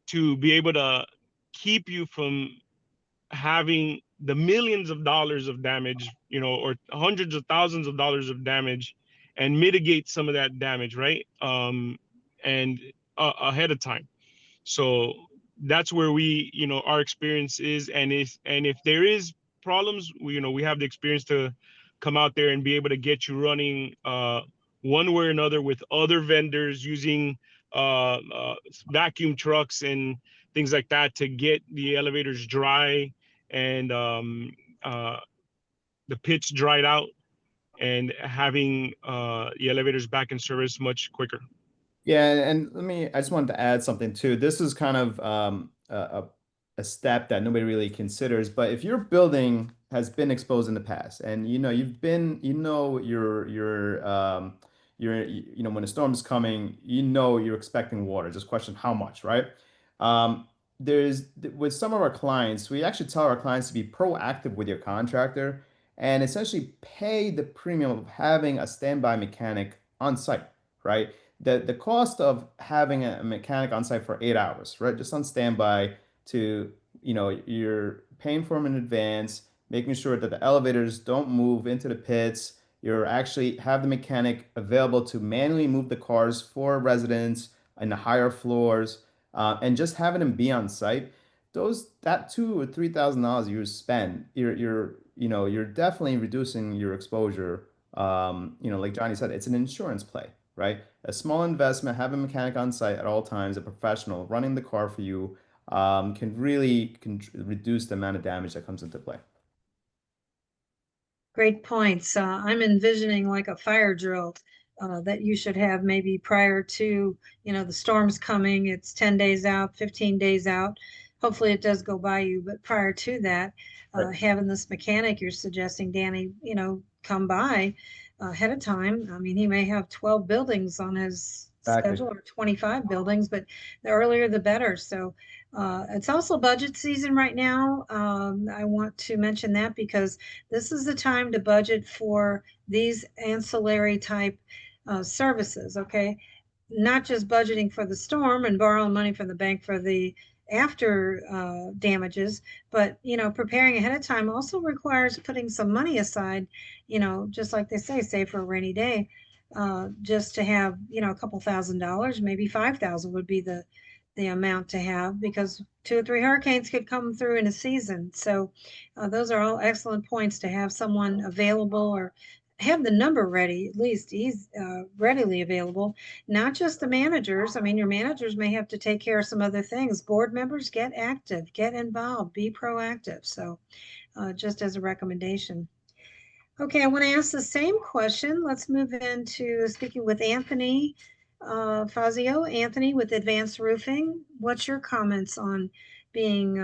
to be able to keep you from having the millions of dollars of damage, or hundreds of thousands of dollars of damage, and mitigate some of that damage, right? And ahead of time. So that's where our experience is. And if there is problems, we have the experience to come out there and be able to get you running one way or another with other vendors using vacuum trucks and things like that to get the elevators dry and the pits dried out, and having the elevators back in service much quicker. Yeah, and I just wanted to add something too. This is kind of a step that nobody really considers, but if your building has been exposed in the past and when a storm's coming, you're expecting water. Just question how much, right? There's with some of our clients, we actually tell our clients to be proactive with your contractor and essentially pay the premium of having a standby mechanic on site, right? The cost of having a mechanic on site for 8 hours, right? Just on standby you're paying for them in advance, making sure that the elevators don't move into the pits. You're actually have the mechanic available to manually move the cars for residents in the higher floors, and just having them be on site. That $2,000 or $3,000 you spend, you're definitely reducing your exposure. Like Johnny said, it's an insurance play, right? A small investment, have a mechanic on site at all times, a professional running the car for you, can really reduce the amount of damage that comes into play. Great points. I'm envisioning like a fire drill that you should have maybe prior to, the storm's coming. It's 10 days out, 15 days out. Hopefully it does go by you, but prior to that, Right. having this mechanic you're suggesting, Danny, come by ahead of time. I mean, he may have 12 buildings on his Exactly. schedule or 25 buildings, but the earlier the better. So it's also budget season right now. I want to mention that because this is the time to budget for these ancillary type services, okay? Not just budgeting for the storm and borrowing money from the bank for the after damages, but preparing ahead of time also requires putting some money aside, just like they say, save for a rainy day, just to have a couple $1,000s, maybe 5,000 would be the the amount to have, because 2 or 3 hurricanes could come through in a season. So those are all excellent points to have someone available, or have the number ready, at least readily available. Not just the managers. I mean, your managers may have to take care of some other things. Board members, get active, get involved, be proactive. So just as a recommendation. Okay, I want to ask the same question. Let's move into speaking with Anthony Fazio. Anthony with Advanced Roofing. What's your comments on being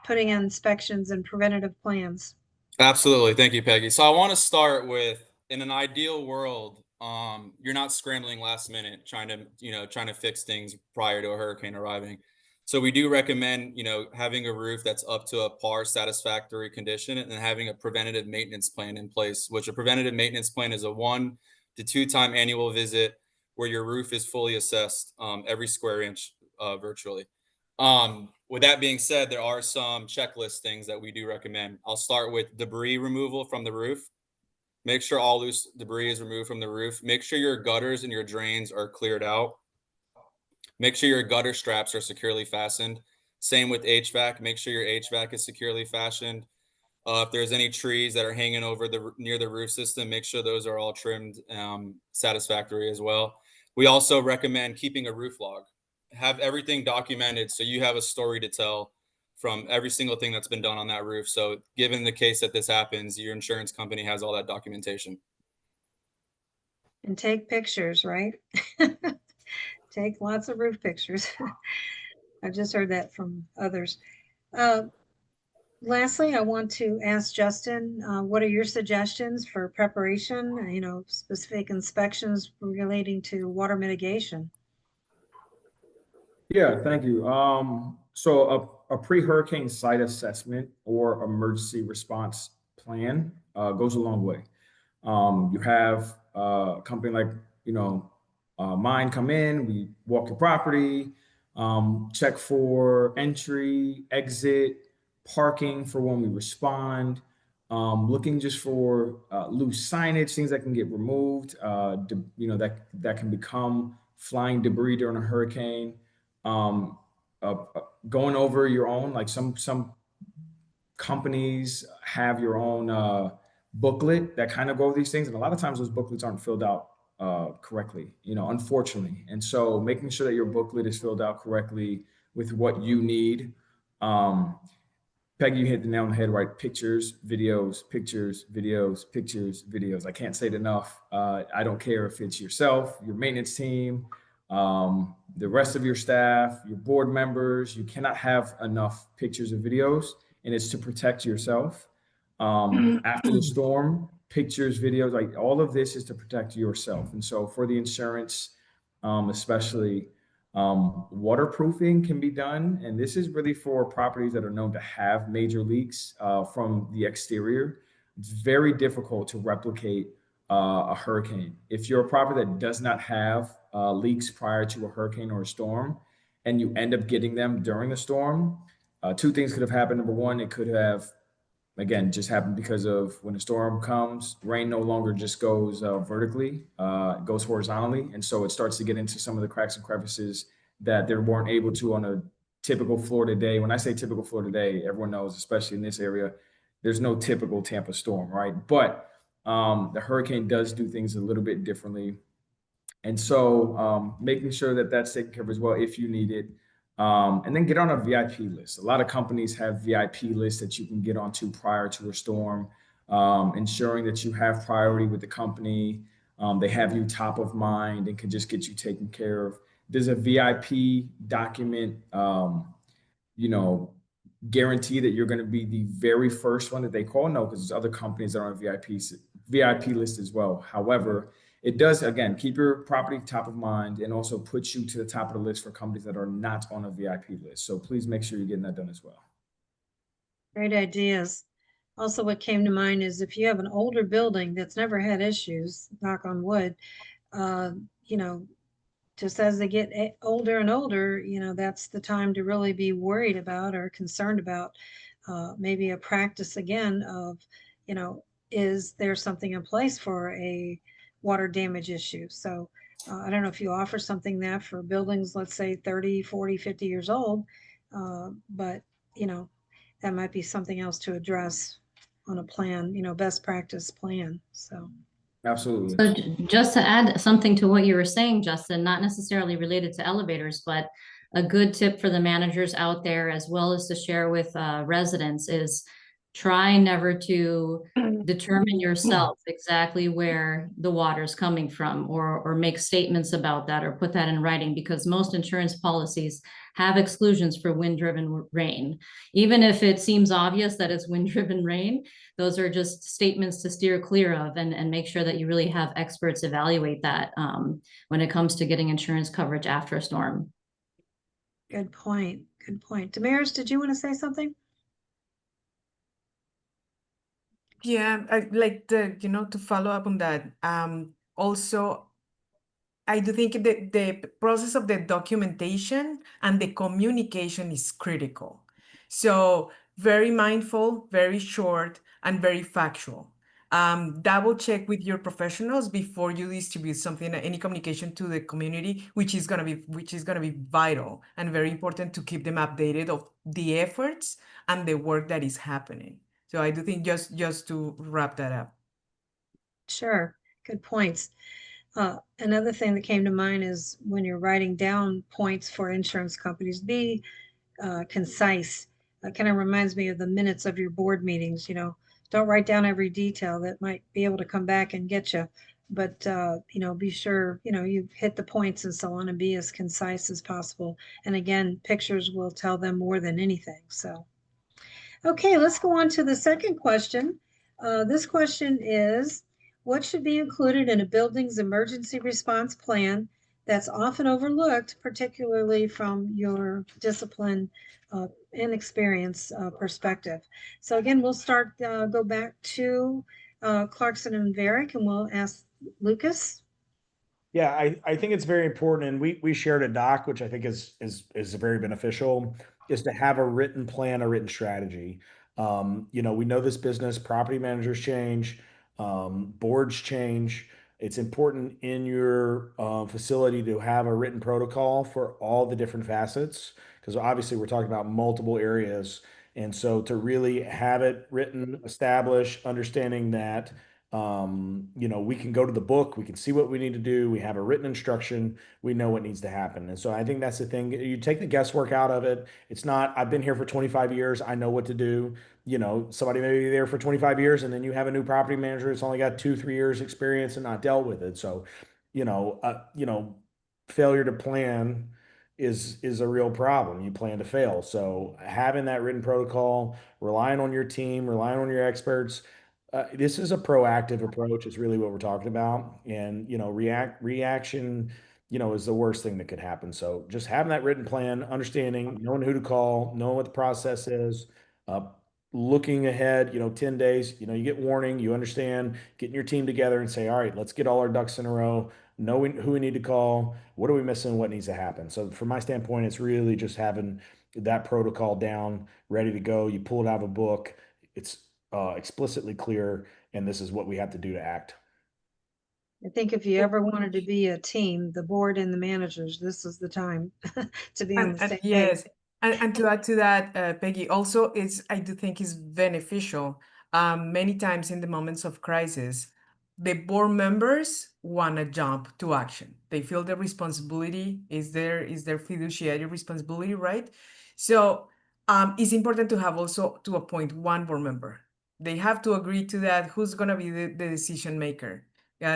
putting in inspections and preventative plans? Absolutely. Thank you, Peggy. So I want to start with, in an ideal world, you're not scrambling last minute trying to fix things prior to a hurricane arriving. So we do recommend, having a roof that's up to a par satisfactory condition, and then having a preventative maintenance plan in place, which a preventative maintenance plan is a 1 to 2 time annual visit where your roof is fully assessed, every square inch, virtually. With that being said, there are some checklist things that we do recommend. I'll start with debris removal from the roof. Make sure all loose debris is removed from the roof. Make sure your gutters and your drains are cleared out. Make sure your gutter straps are securely fastened. Same with HVAC. Make sure your HVAC is securely fastened. If there's any trees that are hanging over near the roof system, make sure those are all trimmed satisfactory as well. We also recommend keeping a roof log. Have everything documented so you have a story to tell from every single thing that's been done on that roof. So given the case that this happens, your insurance company has all that documentation. And take pictures, right? Take lots of roof pictures. I've just heard that from others. Lastly, I want to ask Justin, what are your suggestions for preparation, specific inspections relating to water mitigation? Yeah, thank you. So a pre-hurricane site assessment or emergency response plan goes a long way. You have a company like, mine come in, we walk your property, check for entry, exit, parking for when we respond, looking just for loose signage, things that can get removed, that can become flying debris during a hurricane. Going over your own, like some companies have your own booklet that kind of go over these things, and a lot of times those booklets aren't filled out correctly, unfortunately. And so making sure that your booklet is filled out correctly with what you need. Peggy, you hit the nail on the head, right? Pictures, videos, pictures, videos, pictures, videos. I can't say it enough. I don't care if it's yourself, your maintenance team, the rest of your staff, your board members. You cannot have enough pictures and videos, and it's to protect yourself. After the storm, pictures, videos, like all of this is to protect yourself. And so for the insurance, especially, waterproofing can be done. And this is really for properties that are known to have major leaks from the exterior. It's very difficult to replicate a hurricane. If you're a property that does not have leaks prior to a hurricane or a storm, and you end up getting them during the storm, 2 things could have happened. Number one, it could have, again, just happened because of when a storm comes, rain no longer just goes vertically, it goes horizontally. And so it starts to get into some of the cracks and crevices that they weren't able to on a typical Florida day. When I say typical Florida day, everyone knows, especially in this area, there's no typical Tampa storm, right? But the hurricane does do things a little bit differently. And so making sure that that's taken care of as well if you need it. And then get on a VIP list. A lot of companies have VIP lists that you can get onto prior to a storm, ensuring that you have priority with the company. They have you top of mind and can just get you taken care of. There's a VIP document, guarantee that you're going to be the very first one that they call? No, because there's other companies that are on VIP list as well. However, it does, again, keep your property top of mind and also puts you to the top of the list for companies that are not on a VIP list. So please make sure you're getting that done as well. Great ideas. Also, what came to mind is if you have an older building that's never had issues, knock on wood, just as they get older and older, that's the time to really be worried about or concerned about maybe a practice again of, is there something in place for a water damage issue? So I don't know if you offer something that for buildings, let's say 30, 40, 50 years old, but you know, that might be something else to address on a plan, you know, best practice plan. So, Absolutely. So just to add something to what you were saying, Justin, not necessarily related to elevators, but a good tip for the managers out there, as well as to share with residents, is try never to determine yourself exactly where the water's coming from, or make statements about that, or put that in writing, because most insurance policies have exclusions for wind-driven rain. Even if it seems obvious that it's wind-driven rain, those are just statements to steer clear of, and make sure that you really have experts evaluate that when it comes to getting insurance coverage after a storm. good point. Good point. Damaris, did you want to say something? Yeah, I like the, to follow up on that. Also, I do think the process of the documentation and the communication is critical. So very mindful, very short, and very factual. Double check with your professionals before you distribute something, any communication to the community, which is gonna be vital and very important to keep them updated of the efforts and the work that is happening. So I do think just to wrap that up. Sure. Good points. Another thing that came to mind is when you're writing down points for insurance companies, be concise. Kind of reminds me of the minutes of your board meetings. You know, don't write down every detail that might be able to come back and get you, but you know, be sure you hit the points and so on, and be as concise as possible. And again, pictures will tell them more than anything. So, okay, let's go on to the second question. This question is, what should be included in a building's emergency response plan that's often overlooked, particularly from your discipline and experience perspective? So again, we'll go back to Clarkson and Varick, and we'll ask Lucas. Yeah, I think it's very important, and we shared a doc, which I think is very beneficial, is to have a written plan, a written strategy. We know this business, property managers change, boards change. It's important in your facility to have a written protocol for all the different facets, because obviously we're talking about multiple areas. And so to really have it written, established, understanding that we can go to the book, we can see what we need to do, we have a written instruction, we know what needs to happen. And so I think that's the thing. You take the guesswork out of it. It's not, I've been here for 25 years, I know what to do. Somebody may be there for 25 years, and then you have a new property manager that's only got 2-3 years experience and not dealt with it. So, failure to plan is a real problem. You plan to fail. So having that written protocol, relying on your team, relying on your experts, this is a proactive approach is really what we're talking about. And, reaction, is the worst thing that could happen. So just having that written plan, understanding, knowing who to call, knowing what the process is, uh, looking ahead, 10 days, you get warning, you understand, getting your team together and say, all right, let's get all our ducks in a row, knowing who we need to call, what are we missing, what needs to happen. So from my standpoint, it's really just having that protocol down, ready to go. You pull it out of a book. It's explicitly clear, and this is what we have to do to act. I think if you ever wanted to be a team, the board and the managers, this is the time to be on the same page. Yes, and to add to that, Peggy, also I do think is beneficial. Many times in the moments of crisis, the board members want to jump to action. They feel the responsibility is their fiduciary responsibility, right? So it's important to have also to appoint one board member. They have to agree to that. Who's going to be the decision maker?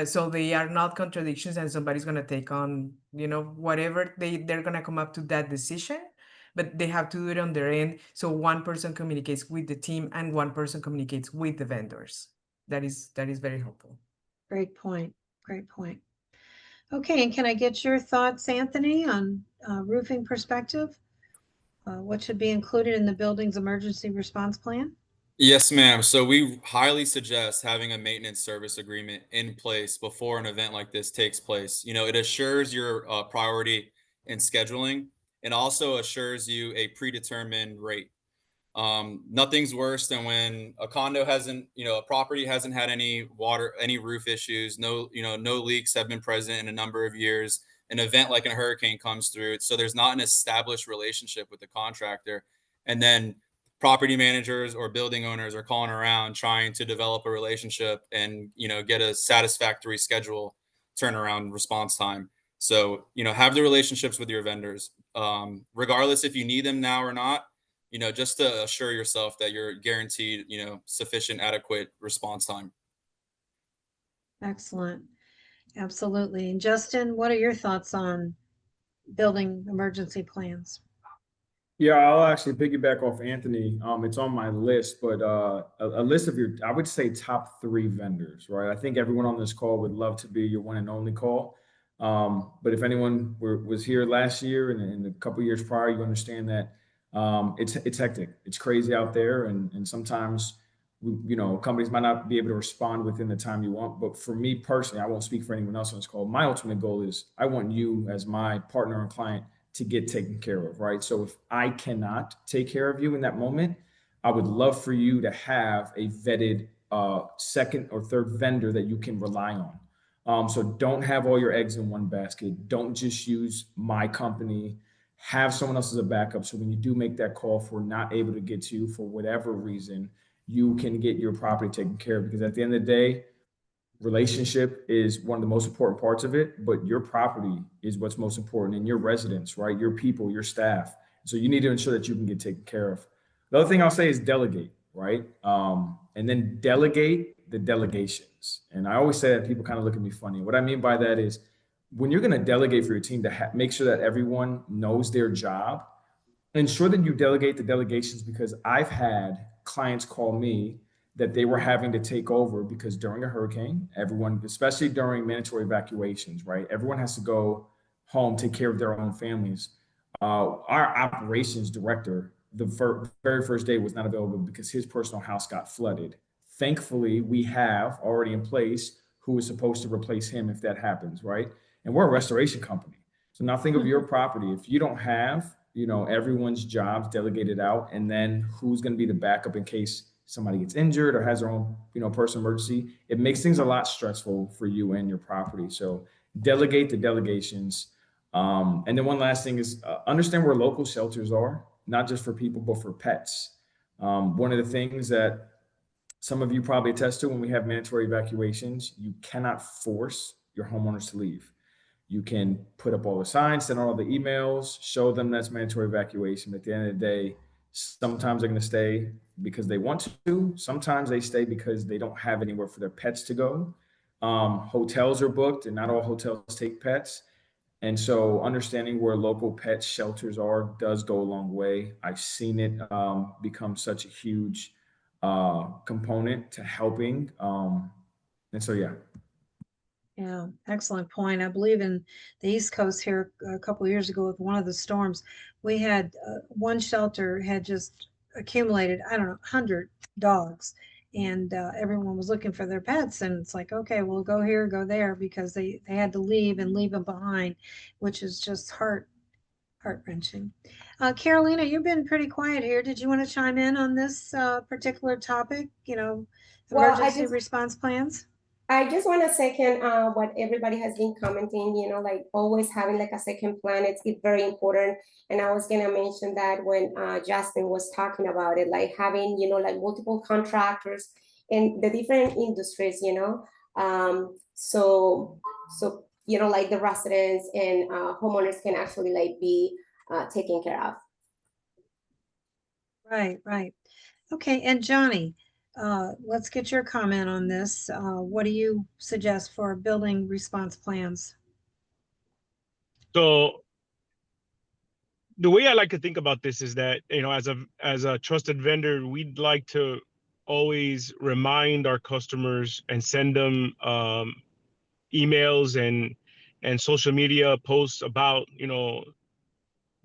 So they are not contradictions, and somebody's going to take on, whatever they're going to come up to that decision, but they have to do it on their end. So one person communicates with the team and one person communicates with the vendors. That is very helpful. Great point. Great point. Okay, and can I get your thoughts, Anthony, on roofing perspective? What should be included in the building's emergency response plan? Yes, ma'am. So we highly suggest having a maintenance service agreement in place before an event like this takes place. It assures your priority in scheduling and also assures you a predetermined rate. Nothing's worse than when a condo hasn't, a property hasn't had any water, any roof issues, no leaks have been present in a number of years. An event like a hurricane comes through, so there's not an established relationship with the contractor, and then property managers or building owners are calling around trying to develop a relationship and get a satisfactory schedule turnaround response time. So have the relationships with your vendors, regardless if you need them now or not, just to assure yourself that you're guaranteed sufficient, adequate response time. Excellent. Absolutely. And Justin, what are your thoughts on building emergency plans? Yeah, I'll actually piggyback off Anthony. It's on my list, but a list of I would say top 3 vendors, right? I think everyone on this call would love to be your one and only call. But if anyone was here last year and a couple years prior, you understand that it's hectic. It's crazy out there, and sometimes companies might not be able to respond within the time you want. But for me personally, I won't speak for anyone else on this call. My ultimate goal is I want you as my partner and client to get taken care of, right? So if I cannot take care of you in that moment, I would love for you to have a vetted second or third vendor that you can rely on. So don't have all your eggs in one basket. Don't just use my company. Have someone else as a backup. So when you do make that call, if we're not able to get to you for whatever reason, you can get your property taken care of. Because at the end of the day, relationship is one of the most important parts of it, but your property is what's most important, and your residents, right? Your people, your staff. So you need to ensure that you can get taken care of. The other thing I'll say is delegate, right? And then delegate the delegations. And I always say that people kind of look at me funny. What I mean by that is when you're going to delegate for your team to make sure that everyone knows their job, ensure that you delegate the delegations, because I've had clients call me that they were having to take over because during a hurricane, everyone, especially during mandatory evacuations, right? Everyone has to go home, take care of their own families. Our operations director, the very first day, was not available because his personal house got flooded. Thankfully, we have already in place who is supposed to replace him if that happens, right? And we're a restoration company. So now think of your property. If you don't have, everyone's jobs delegated out, and then who's going to be the backup in case somebody gets injured or has their own, personal emergency, it makes things a lot stressful for you and your property. So delegate the delegations. And then one last thing is understand where local shelters are, not just for people, but for pets. One of the things that some of you probably attest to when we have mandatory evacuations, you cannot force your homeowners to leave. You can put up all the signs, send out all the emails, show them that's mandatory evacuation. At the end of the day, sometimes they're going to stay because they want to. Sometimes they stay because they don't have anywhere for their pets to go. Hotels are booked, and not all hotels take pets. And so understanding where local pet shelters are does go a long way. I've seen it become such a huge component to helping. And so, yeah. Yeah, excellent point. I believe in the East Coast here a couple of years ago with one of the storms, we had one shelter had just accumulated, 100 dogs, and everyone was looking for their pets. And it's like, okay, we'll go here, go there, because they had to leave them behind, which is just heart-wrenching. Carolina, you've been pretty quiet here. Did you want to chime in on this particular topic, emergency response plans? I just want to second what everybody has been commenting, like always having like a second plan, it's very important. And I was going to mention that when Justin was talking about it, like having, like multiple contractors in the different industries, so, like the residents and homeowners can actually like be taken care of. Right. Okay, and Johnny, let's get your comment on this. What do you suggest for building response plans? So the way I like to think about this is that, as a trusted vendor, we'd like to always remind our customers and send them emails and social media posts about,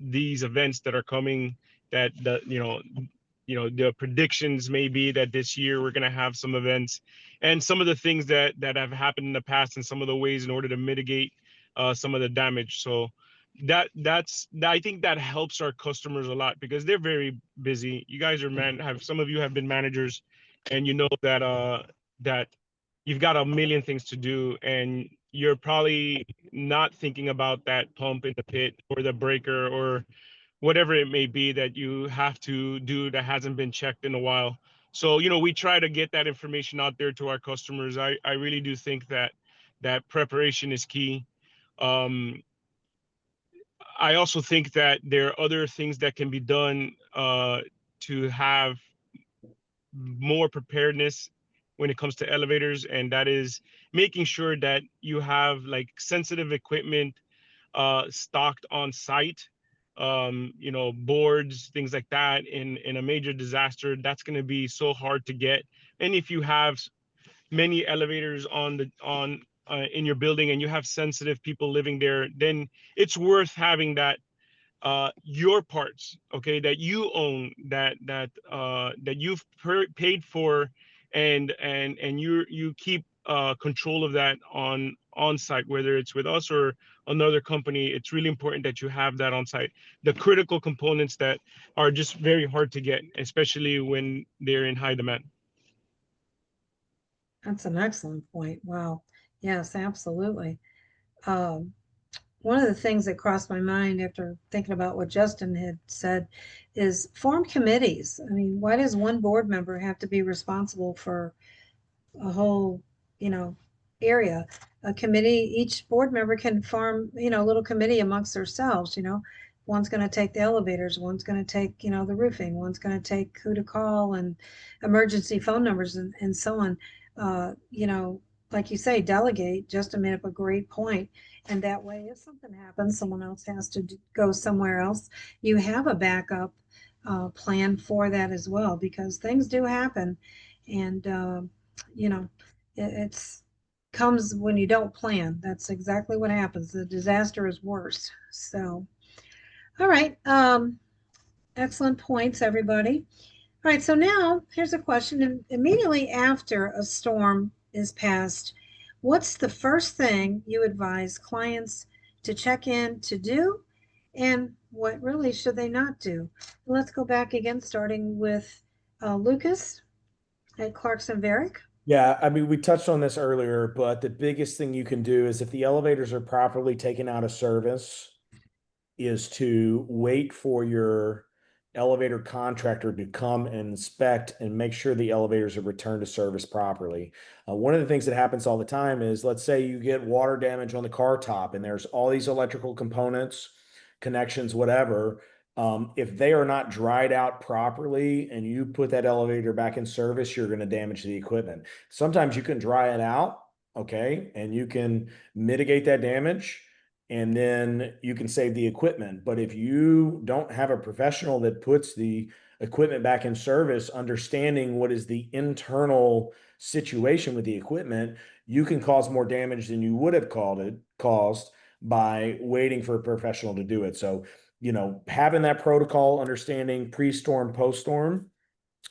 these events that are coming, that the predictions may be that this year we're going to have some events, and some of the things that have happened in the past, and some of the ways in order to mitigate some of the damage. So I think that helps our customers a lot because they're very busy. You guys are some of you have been managers, and you know that you've got a million things to do, and you're probably not thinking about that pump in the pit or the breaker or whatever it may be that you have to do that hasn't been checked in a while. So, we try to get that information out there to our customers. I really do think that preparation is key. I also think that there are other things that can be done to have more preparedness when it comes to elevators, and that is making sure that you have like sensitive equipment stocked on site. Boards, things like that. In a major disaster, that's going to be so hard to get. And if you have many elevators in your building and you have sensitive people living there, then it's worth having that your parts, okay, that you own, that you've paid for, and you keep control of that on site, whether it's with us or another company. It's really important that you have that on site, the critical components that are just very hard to get, especially when they're in high demand. That's an excellent point. Wow. Yes, absolutely. Um, One of the things that crossed my mind after thinking about what Justin had said is form committees. I mean, why does one board member have to be responsible for a whole, area? A committee, each board member can form, a little committee amongst themselves, One's going to take the elevators, one's going to take, the roofing, one's going to take who to call and emergency phone numbers and so on. Like you say, delegate. Justin made up a great point. And that way, if something happens, someone else has to go somewhere else. You have a backup plan for that as well, because things do happen. And, it's comes when you don't plan. That's exactly what happens. The disaster is worse. So, all right. Excellent points, everybody. All right. So now here's a question. Immediately after a storm is passed, what's the first thing you advise clients to check in to do, and what really should they not do? Let's go back again, starting with Lucas at Clarkson Varick. Yeah, I mean, we touched on this earlier, but the biggest thing you can do is if the elevators are properly taken out of service, is to wait for your elevator contractor to come and inspect and make sure the elevators are returned to service properly. One of the things that happens all the time is, let's say you get water damage on the car top and there's all these electrical components, connections, whatever. If they are not dried out properly and you put that elevator back in service, you're going to damage the equipment. Sometimes you can dry it out, okay, and you can mitigate that damage, and then you can save the equipment. But if you don't have a professional that puts the equipment back in service, understanding what is the internal situation with the equipment, you can cause more damage than you would have caused by waiting for a professional to do it. So, having that protocol, understanding pre-storm, post-storm,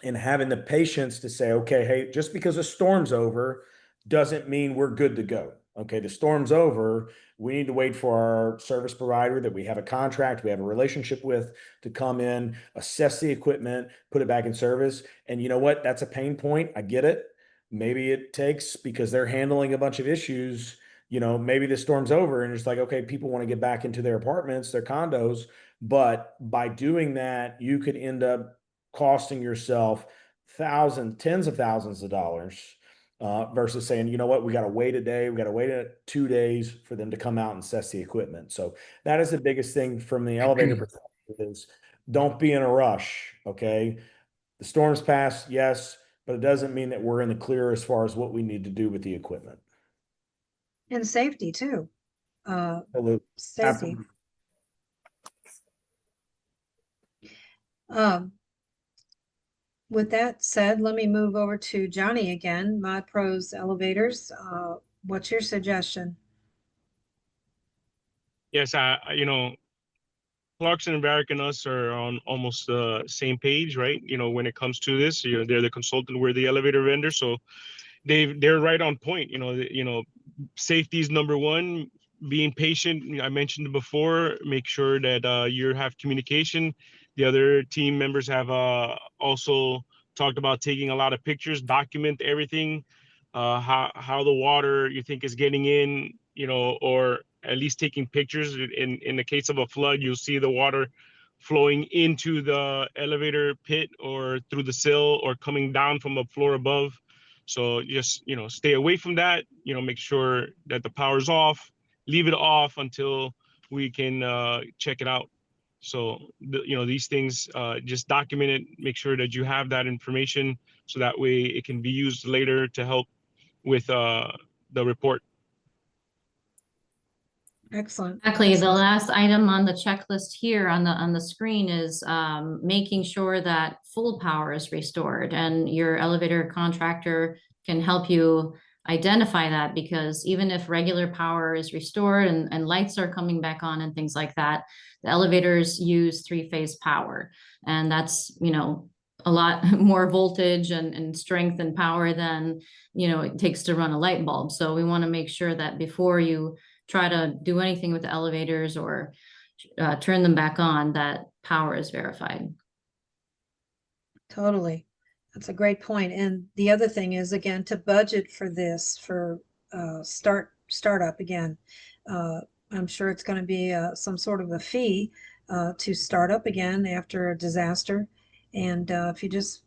and having the patience to say, okay, hey, just because a storm's over doesn't mean we're good to go. Okay, the storm's over. We need to wait for our service provider that we have a contract, we have a relationship with, to come in, assess the equipment, put it back in service. And you know what? That's a pain point. I get it. Maybe it takes, because they're handling a bunch of issues, maybe the storm's over and it's like, okay, people want to get back into their apartments, their condos. But by doing that, you could end up costing yourself tens of thousands of dollars, versus saying, you know what, we got to wait a day, we got to wait 2 days for them to come out and assess the equipment. So that is the biggest thing from the elevator perspective, is don't be in a rush. Okay, the storm's passed, yes, but it doesn't mean that we're in the clear as far as what we need to do with the equipment. And safety too. Absolutely. Safety. With that said, let me move over to Johnny again, Mod Pros Elevators. What's your suggestion? Yes, Clarkson and Varick and us are on almost the same page, right? When it comes to this, they're the consultant, we're the elevator vendor, so they're right on point. Safety is number one. being patient. I mentioned it before, make sure that you have communication. The other team members have also talked about taking a lot of pictures, document everything, how the water you think is getting in, or at least taking pictures. In the case of a flood, you'll see the water flowing into the elevator pit or through the sill or coming down from a floor above. So just, stay away from that, make sure that the power's off, leave it off until we can check it out. So, these things, just document it, make sure that you have that information so that way it can be used later to help with the report. Excellent. Exactly. The Excellent. last item on the checklist here on the screen is making sure that full power is restored, and your elevator contractor can help you identify that, because even if regular power is restored and lights are coming back on and things like that, the elevators use three-phase power, and that's, a lot more voltage and strength and power than, it takes to run a light bulb. So we want to make sure that before you try to do anything with the elevators or turn them back on, that power is verified. Totally. That's a great point. And the other thing is, again, to budget for this, for startup again. I'm sure it's going to be some sort of a fee to start up again after a disaster. And if you just,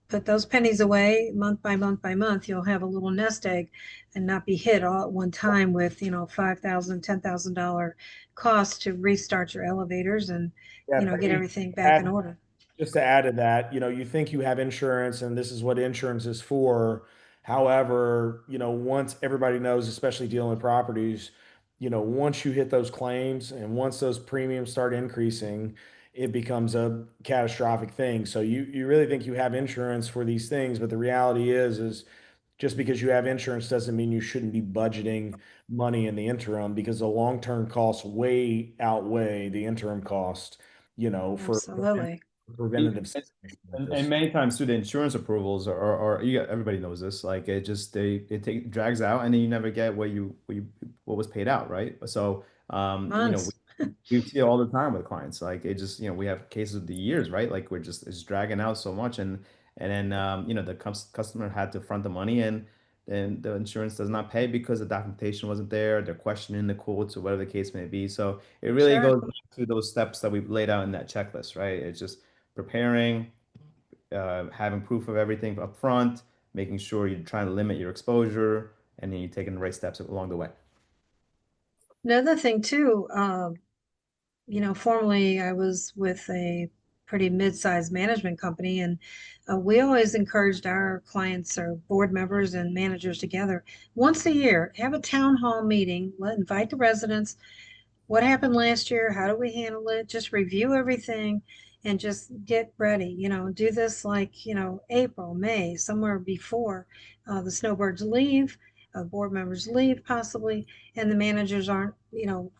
put those pennies away month by month by month, you'll have a little nest egg and not be hit all at one time with, $5,000, $10,000 cost to restart your elevators and, get everything back in order. Just to add to that, you think you have insurance and this is what insurance is for. However, once everybody knows, especially dealing with properties, once you hit those claims and once those premiums start increasing, it becomes a catastrophic thing. So you really think you have insurance for these things, but the reality is just because you have insurance doesn't mean you shouldn't be budgeting money in the interim, because the long-term costs way outweigh the interim cost, for Absolutely. preventative. And many times too, the insurance approvals are everybody knows this. Like it drags out, and then you never get what was paid out, right? So we see it all the time with clients. Like it just we have cases of the years, right? Like it's dragging out so much, and then the customer had to front the money, and then the insurance does not pay because the documentation wasn't there. They're questioning the quotes or whatever the case may be. So it really Sure. goes back to those steps that we've laid out in that checklist, right? It's just preparing, having proof of everything up front, making sure you're trying to limit your exposure, and then you're taking the right steps along the way. Another thing too, formerly I was with a pretty mid-sized management company, and we always encouraged our clients or board members and managers together once a year, have a town hall meeting, invite the residents. What happened last year? How do we handle it? Just review everything and just get ready. Do this like, April, May, somewhere before the snowbirds leave, board members leave possibly, and the managers aren't,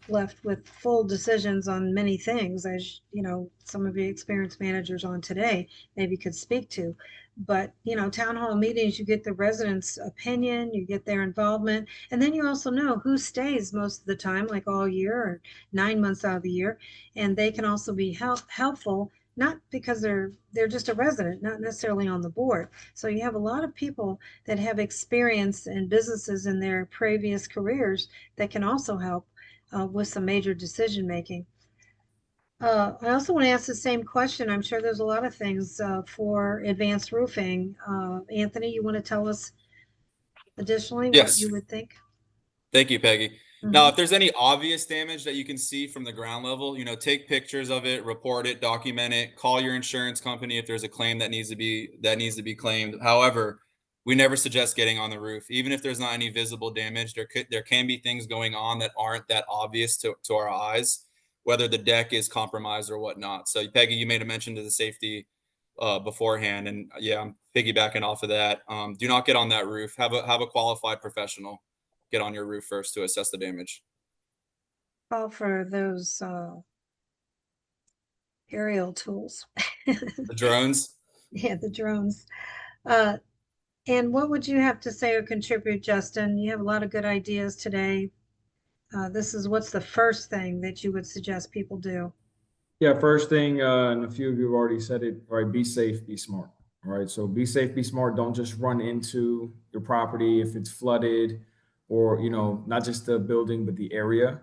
left with full decisions on many things, as, some of the experienced managers on today maybe could speak to. But, town hall meetings, you get the residents' opinion, you get their involvement, and then you also know who stays most of the time, like all year or 9 months out of the year. And they can also be helpful, not because they're just a resident, not necessarily on the board. So you have a lot of people that have experience in businesses in their previous careers that can also help with some major decision making. I also want to ask the same question. I'm sure there's a lot of things for advanced roofing. Anthony, you want to tell us additionally what Yes. you would think? Thank you, Peggy. Now, if there's any obvious damage that you can see from the ground level, take pictures of it, report it, document it, call your insurance company if there's a claim that needs to be claimed. However, we never suggest getting on the roof, even if there's not any visible damage. There can be things going on that aren't that obvious to our eyes, whether the deck is compromised or whatnot. So, Peggy, you made a mention to the safety beforehand, and yeah, I'm piggybacking off of that. Do not get on that roof. Have a qualified professional get on your roof first to assess the damage. Call for those aerial tools. The drones? Yeah, the drones. And what would you have to say or contribute, Justin? You have a lot of good ideas today. This is what's the first thing that you would suggest people do? Yeah, first thing, and a few of you have already said it, right? Be safe, be smart. All right. So be safe, be smart. Don't just run into your property if it's flooded or, not just the building, but the area.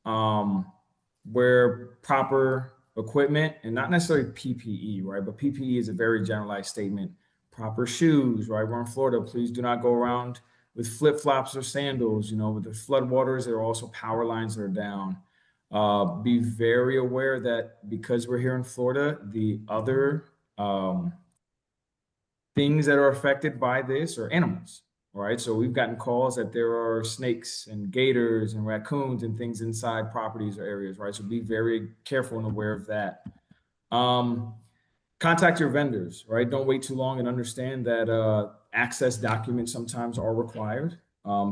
Wear proper equipment and not necessarily PPE, right? But PPE is a very generalized statement. Proper shoes, right? We're in Florida. Please do not go around with flip-flops or sandals. With the flood waters, there are also power lines that are down. Be very aware that because we're here in Florida, the other things that are affected by this are animals. All right. So we've gotten calls that there are snakes and gators and raccoons and things inside properties or areas. Right. So be very careful and aware of that. Contact your vendors. Right. Don't wait too long and understand that access documents sometimes are required.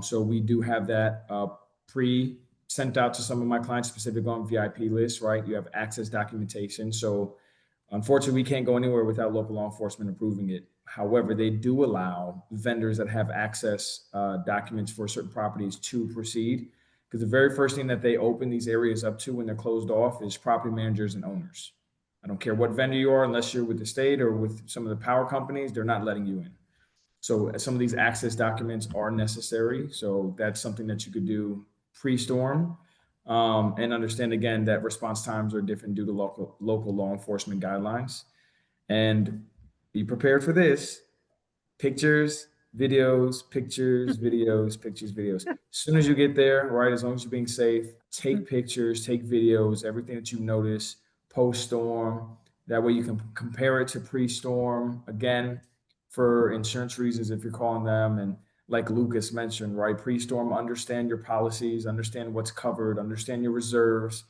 So we do have that pre sent out to some of my clients specific on VIP lists. Right. You have access documentation. So unfortunately, we can't go anywhere without local law enforcement approving it. However, they do allow vendors that have access documents for certain properties to proceed, because the very first thing that they open these areas up to when they're closed off is property managers and owners. I don't care what vendor you are, unless you're with the state or with some of the power companies, they're not letting you in. So some of these access documents are necessary. So that's something that you could do pre-storm. And understand again that response times are different due to local law enforcement guidelines. And be prepared for this: pictures, videos, pictures, videos, pictures, videos. As soon as you get there, right, as long as you're being safe, take pictures, take videos, everything that you notice post-storm. That way you can compare it to pre-storm. Again, for insurance reasons, if you're calling them, and like Lucas mentioned, right, pre-storm, understand your policies, understand what's covered, understand your reserves.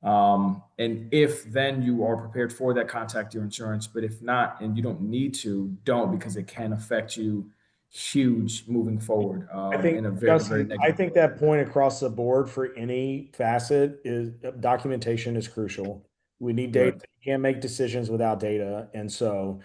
And if then you are prepared for that, contact your insurance. But if not, and you don't need to, don't, because it can affect you huge moving forward I think, in a very, very Justin, negative I think way. that point across the board for any facet is documentation is crucial. We need data. Right. You can't make decisions without data. And so,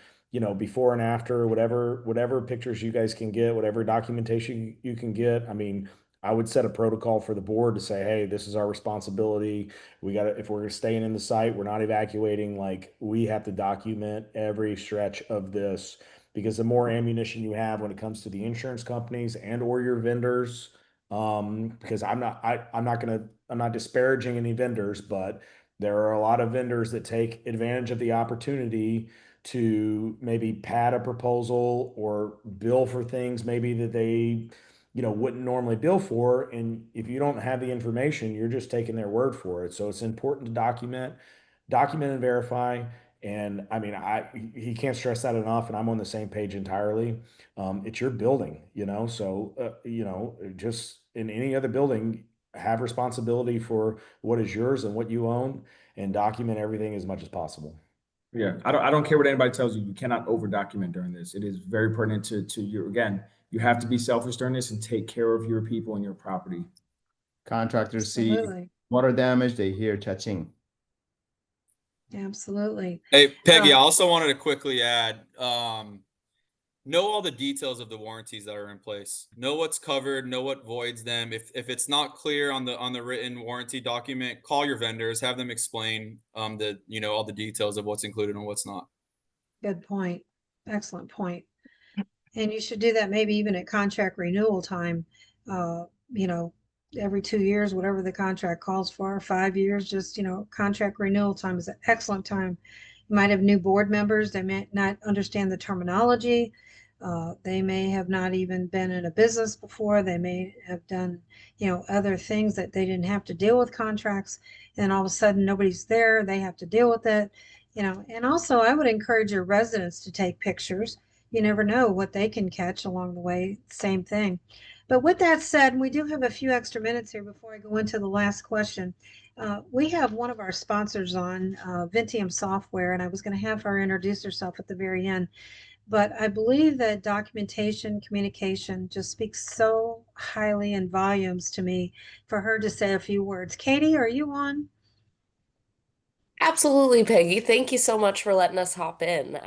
before and after, whatever pictures you guys can get, whatever documentation you can get. I mean, I would set a protocol for the board to say, hey, this is our responsibility. We got to, if we're staying in the site, we're not evacuating, like we have to document every stretch of this, because the more ammunition you have when it comes to the insurance companies and or your vendors, because I'm not disparaging any vendors, but there are a lot of vendors that take advantage of the opportunity to maybe pad a proposal or bill for things maybe that they wouldn't normally bill for. And if you don't have the information, you're just taking their word for it. So it's important to document and verify. And I mean, he can't stress that enough. And I'm on the same page entirely. It's your building, so, just in any other building, have responsibility for what is yours and what you own, and document everything as much as possible. Yeah. I don't care what anybody tells you. You cannot over document during this. It is very pertinent to you. Again, you have to be selfish during this and take care of your people and your property. Contractors see Absolutely. water damage, they hear cha-ching. Absolutely. Hey, Peggy, I also wanted to quickly add, know all the details of the warranties that are in place. Know what's covered, know what voids them. If it's not clear on the written warranty document, call your vendors, have them explain all the details of what's included and what's not. Good point. Excellent point. And you should do that maybe even at contract renewal time. You know, every 2 years, whatever the contract calls for, 5 years, just, contract renewal time is an excellent time. You might have new board members. They may not understand the terminology. They may have not even been in a business before. They may have done, other things that they didn't have to deal with contracts. And all of a sudden nobody's there. They have to deal with it, and also I would encourage your residents to take pictures. You never know what they can catch along the way. Same thing. But with that said, we do have a few extra minutes here before I go into the last question. We have one of our sponsors on, Vinteum software, and I was going to have her introduce herself at the very end. But I believe that documentation, communication just speaks so highly in volumes to me for her to say a few words. Katie, are you on? Absolutely, Peggy. Thank you so much for letting us hop in.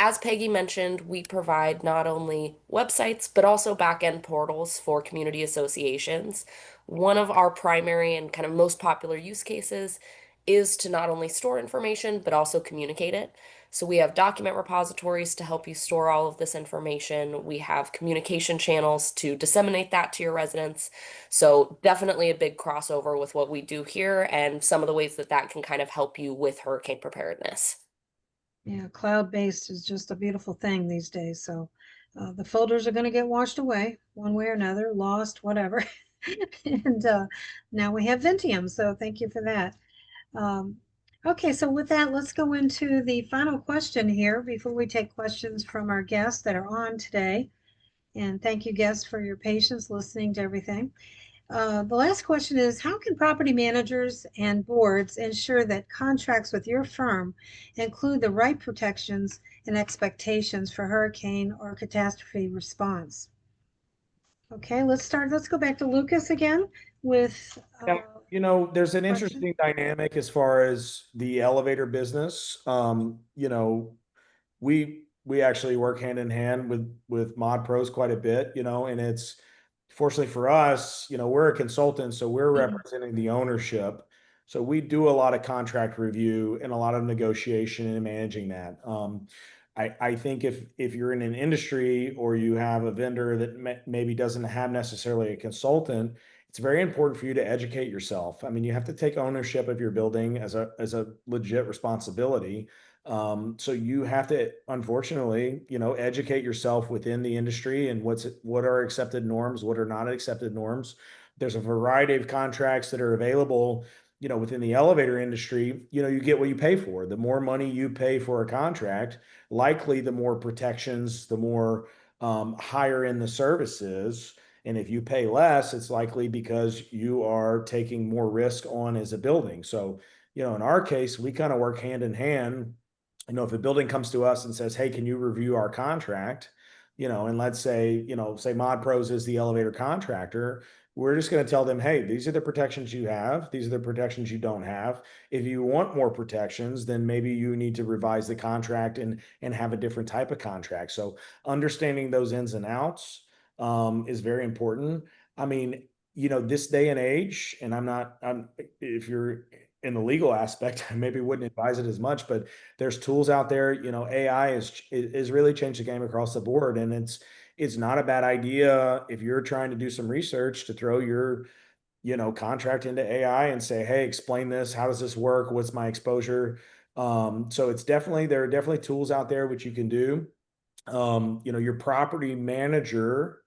As Peggy mentioned, we provide not only websites, but also back-end portals for community associations. One of our primary and kind of most popular use cases is to not only store information, but also communicate it. So we have document repositories to help you store all of this information. We have communication channels to disseminate that to your residents. So definitely a big crossover with what we do here and some of the ways that that can kind of help you with hurricane preparedness. Yeah, cloud-based is just a beautiful thing these days. So the folders are going to get washed away one way or another, lost, whatever. And now we have Vinteum. So thank you for that. Okay, so with that, let's go into the final question here before we take questions from our guests that are on today. And thank you, guests, for your patience listening to everything. The last question is, how can property managers and boards ensure that contracts with your firm include the right protections and expectations for hurricane or catastrophe response? Okay, let's start. Let's go back to Lucas again with There's an question. interesting dynamic as far as the elevator business. We actually work hand in hand with Mod Pros quite a bit, and it's fortunately for us, we're a consultant, so we're representing the ownership. So we do a lot of contract review and a lot of negotiation and managing that. I think if you're in an industry or you have a vendor that maybe doesn't have necessarily a consultant, it's very important for you to educate yourself. I mean, you have to take ownership of your building as a legit responsibility. So you have to, unfortunately, educate yourself within the industry and what are accepted norms, what are not accepted norms. There's a variety of contracts that are available, within the elevator industry. You get what you pay for. The more money you pay for a contract, likely the more protections, the more higher in the services. And if you pay less, it's likely because you are taking more risk on as a building. So, in our case, we kind of work hand in hand. If a building comes to us and says, hey, can you review our contract? And let's say, say Mod Pros is the elevator contractor. We're just going to tell them, hey, these are the protections you have. These are the protections you don't have. If you want more protections, then maybe you need to revise the contract and have a different type of contract. So understanding those ins and outs is very important. I mean, this day and age, and if you're in the legal aspect, I maybe wouldn't advise it as much, but there's tools out there. AI is really changed the game across the board, and it's not a bad idea if you're trying to do some research to throw your contract into AI and say, hey, explain this. How does this work? What's my exposure? So there are definitely tools out there which you can do. Your property manager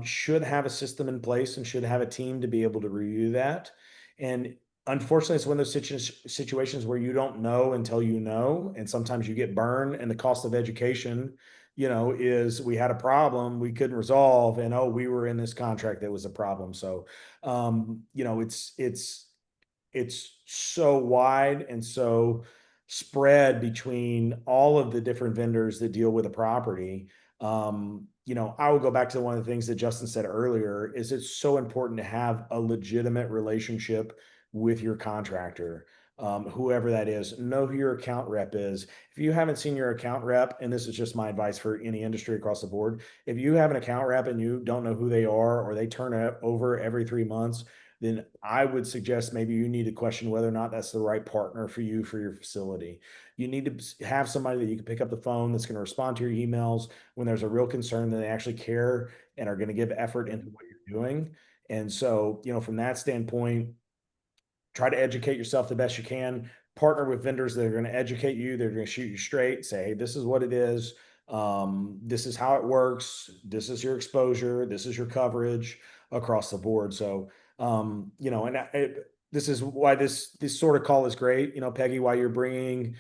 should have a system in place and should have a team to be able to review that. And unfortunately, it's one of those situations where you don't know until you know, and sometimes you get burned. And the cost of education, is we had a problem we couldn't resolve, and we were in this contract that was a problem. So, it's so wide and so spread between all of the different vendors that deal with a property. I will go back to one of the things that Justin said earlier, is it's so important to have a legitimate relationship with your contractor, whoever that is. Know who your account rep is. If you haven't seen your account rep, and this is just my advice for any industry across the board, if you have an account rep and you don't know who they are, or they turn it over every 3 months, then I would suggest maybe you need to question whether or not that's the right partner for you for your facility. You need to have somebody that you can pick up the phone that's going to respond to your emails when there's a real concern, that they actually care and are going to give effort into what you're doing. And so, from that standpoint, try to educate yourself the best you can. Partner with vendors that are going to educate you. They're going to shoot you straight. Say, hey, this is what it is. This is how it works. This is your exposure. This is your coverage across the board. So, this is why this sort of call is great. Peggy, why you're bringing,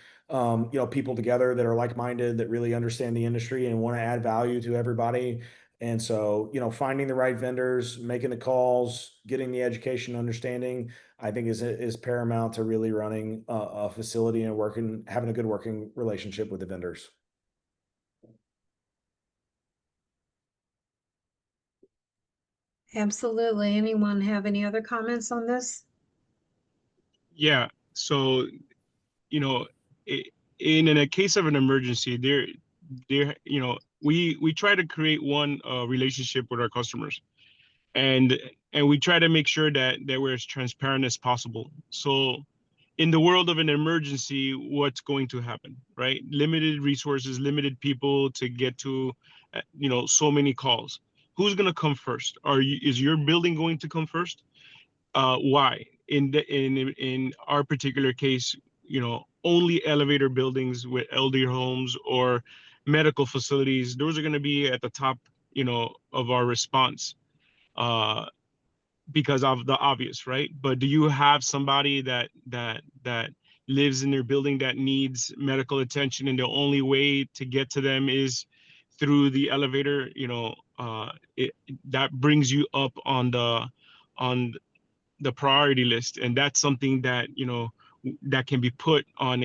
people together that are like-minded, that really understand the industry and want to add value to everybody. And so, finding the right vendors, making the calls, getting the education, understanding, I think is paramount to really running a facility and having a good working relationship with the vendors. Absolutely. Anyone have any other comments on this? Yeah. So you know, in a case of an emergency, you know, we try to create one relationship with our customers, and we try to make sure that we're as transparent as possible. So in the world of an emergency, what's going to happen, right? Limited resources, limited people to get to, you know, so many calls. Who's going to come first? Is your building going to come first? Why? In our particular case, you know, only elevator buildings with elder homes or medical facilities, those are going to be at the top, you know, of our response. Because of the obvious, right? But do you have somebody that lives in their building that needs medical attention, and the only way to get to them is through the elevator? You know, that brings you up on the priority list, and that's something that, you know, that can be put on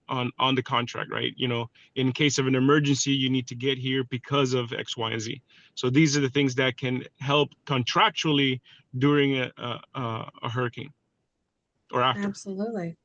on the contract, right? You know, in case of an emergency, you need to get here because of X, Y, and Z. So these are the things that can help contractually during a hurricane or after. Absolutely.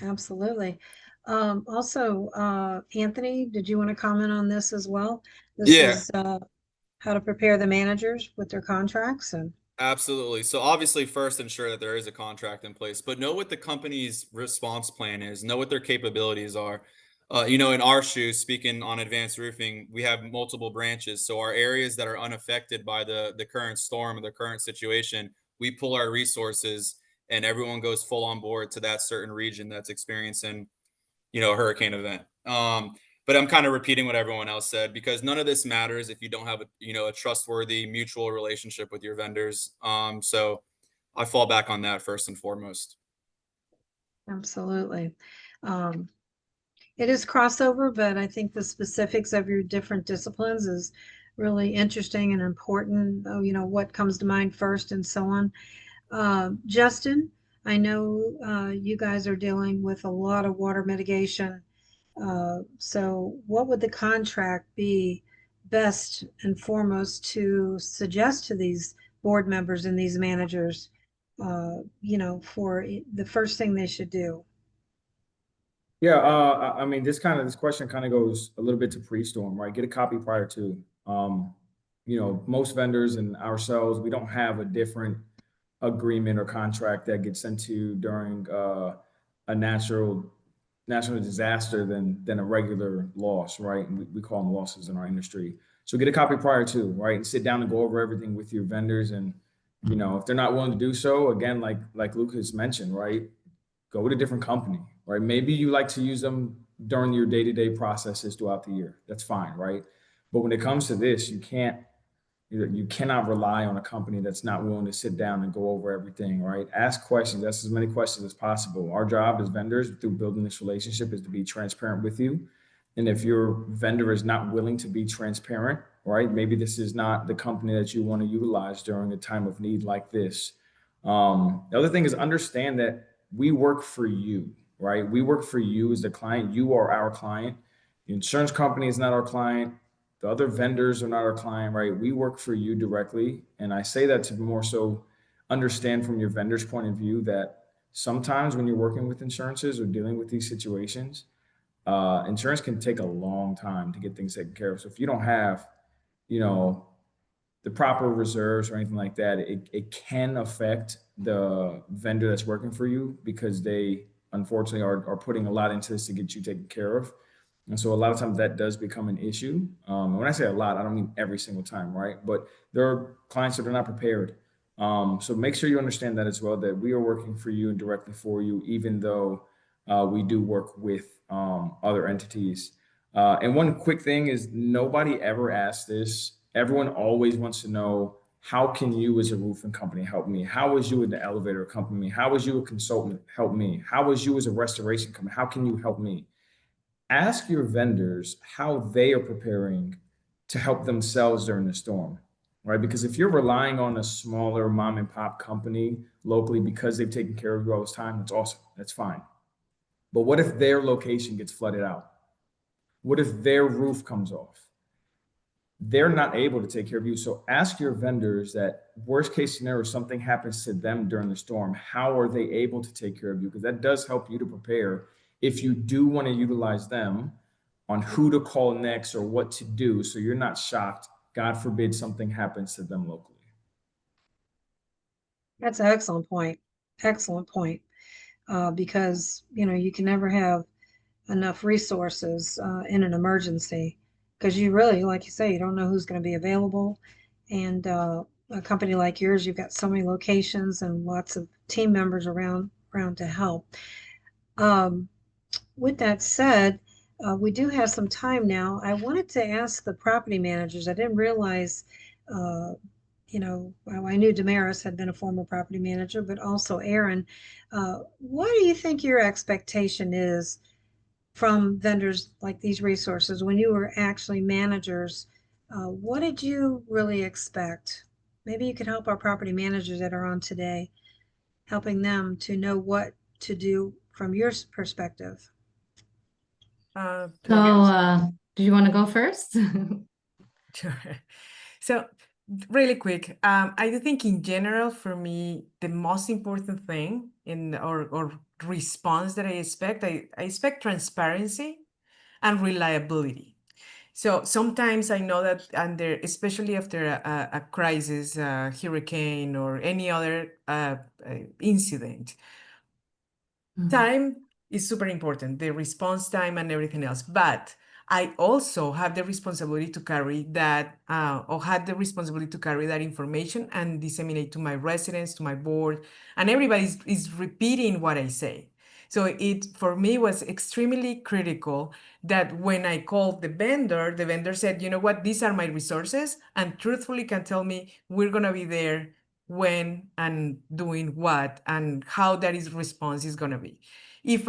Absolutely. Also, Anthony, did you want to comment on this as well? This Yeah. is how to prepare the managers with their contracts and Absolutely. So obviously, first ensure that there is a contract in place, but know what the company's response plan is, know what their capabilities are. You know, in our shoes, speaking on advanced roofing, we have multiple branches. So our areas that are unaffected by the current storm or the current situation, we pull our resources and everyone goes full on board to that certain region that's experiencing, you know, a hurricane event. But I'm kind of repeating what everyone else said, because none of this matters if you don't have a, you know, a trustworthy mutual relationship with your vendors. So I fall back on that first and foremost. absolutely. Um, it is crossover, but I think the specifics of your different disciplines is really interesting and important. Oh, you know, what comes to mind first and so on. Justin, I know you guys are dealing with a lot of water mitigation. So what would the contract be best and foremost to suggest to these board members and these managers, you know, for the first thing they should do? Yeah, I mean, this question kind of goes a little bit to pre-storm, right? Get a copy prior to. You know, most vendors and ourselves, we don't have a different agreement or contract that gets sent to you during a natural disaster than a regular loss, right? And we call them losses in our industry. So get a copy prior to, right? And sit down and go over everything with your vendors. And, you know, if they're not willing to do so, again, like Lucas mentioned, right? Go with a different company, right? Maybe you like to use them during your day-to-day processes throughout the year. That's fine, right? But when it comes to this, you cannot rely on a company that's not willing to sit down and go over everything, right? Ask questions, ask as many questions as possible. Our job as vendors through building this relationship is to be transparent with you. And if your vendor is not willing to be transparent, right, maybe this is not the company that you want to utilize during a time of need like this. The other thing is understand that we work for you, right? We work for you as the client. You are our client. The insurance company is not our client. The other vendors are not our client, right? We work for you directly. And I say that to more so understand from your vendor's point of view that sometimes when you're working with insurances or dealing with these situations, insurance can take a long time to get things taken care of. So if you don't have, you know, the proper reserves or anything like that, it can affect the vendor that's working for you because they unfortunately are putting a lot into this to get you taken care of. And so a lot of times that does become an issue. When I say a lot, I don't mean every single time, right? But there are clients that are not prepared. So make sure you understand that as well, that we are working for you and directly for you, even though we do work with other entities. And one quick thing is nobody ever asks this. Everyone always wants to know, how can you as a roofing company help me? How was you in the elevator company? How was you a consultant help me? How was you as a restoration company? How can you help me? Ask your vendors how they are preparing to help themselves during the storm, right? Because if you're relying on a smaller mom and pop company locally because they've taken care of you all this time, that's awesome. That's fine. But what if their location gets flooded out? What if their roof comes off? they're not able to take care of you. So ask your vendors that worst case scenario, something happens to them during the storm, how are they able to take care of you? Because that does help you to prepare if you do want to utilize them on who to call next or what to do. So you're not shocked, God forbid something happens to them locally. That's an excellent point. Excellent point. Because, you know, you can never have enough resources in an emergency because you really, like you say, you don't know who's going to be available. And a company like yours, you've got so many locations and lots of team members around to help. With that said, we do have some time now. I wanted to ask the property managers. I didn't realize, you know, I knew Damaris had been a former property manager, but also Aaron. What do you think your expectation is from vendors like these resources when you were actually managers? What did you really expect? Maybe you could help our property managers that are on today, helping them to know what to do from your perspective. So, do you want to go first? Sure. So really quick, I do think in general, for me, the most important thing or response that I expect transparency and reliability. So sometimes I know that especially after a crisis, hurricane or any other incident, time is super important, the response time and everything else. But I also have the responsibility to carry that, or had the responsibility to carry that information and disseminate to my residents, to my board, and everybody is repeating what I say. So it, for me, was extremely critical that when I called the vendor said, you know what, these are my resources, and truthfully can tell me we're gonna be there when and doing what and how that is response is gonna be. If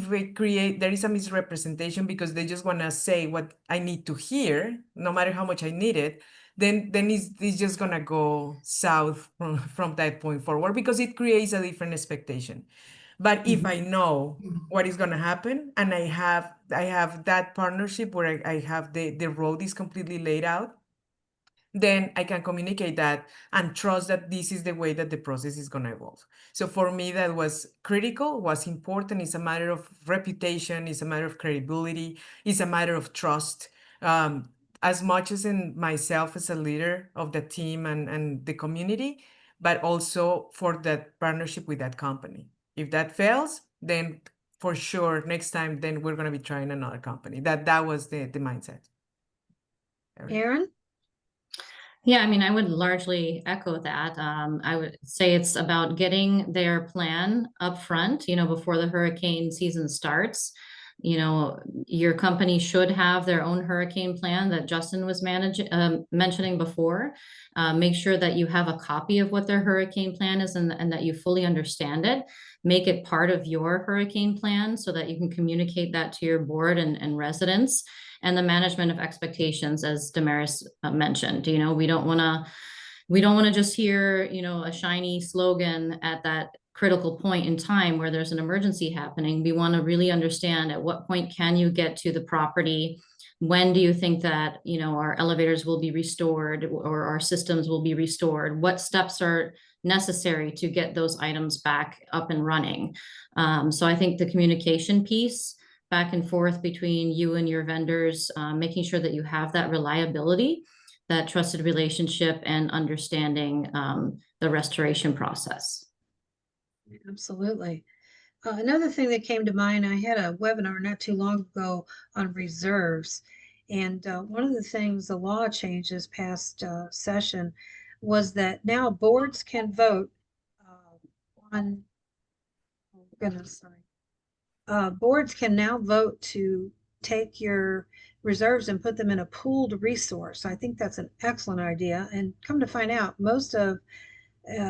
we create, there is a misrepresentation because they just want to say what I need to hear, no matter how much I need it, then it's just gonna go south from that point forward because it creates a different expectation. But if I know what is gonna happen and I have that partnership where I have the road is completely laid out, then I can communicate that and trust that this is the way that the process is going to evolve. So for me, that was critical, was important. It's a matter of reputation, it's a matter of credibility, it's a matter of trust. As much as in myself as a leader of the team and the community, but also for that partnership with that company. If that fails, then for sure, next time, then we're going to be trying another company. That was the mindset. Aaron? Yeah, I mean, I would largely echo that. I would say it's about getting their plan up front, you know, before the hurricane season starts. You know, your company should have their own hurricane plan that Justin was mentioning before. Make sure that you have a copy of what their hurricane plan is and that you fully understand it. Make it part of your hurricane plan so that you can communicate that to your board and residents. And the management of expectations, as Damaris mentioned. You know, we don't want to just hear, you know, a shiny slogan at that critical point in time where there's an emergency happening. We want to really understand at what point can you get to the property? When do you think that, you know, our elevators will be restored or our systems will be restored? What steps are necessary to get those items back up and running? So I think the communication piece back and forth between you and your vendors, making sure that you have that reliability, that trusted relationship, and understanding the restoration process. Absolutely. Another thing that came to mind, I had a webinar not too long ago on reserves. And one of the things, the law change this past session was that now boards can vote on, oh goodness, sorry. Boards can now vote to take your reserves and put them in a pooled resource. I think that's an excellent idea. And come to find out, most of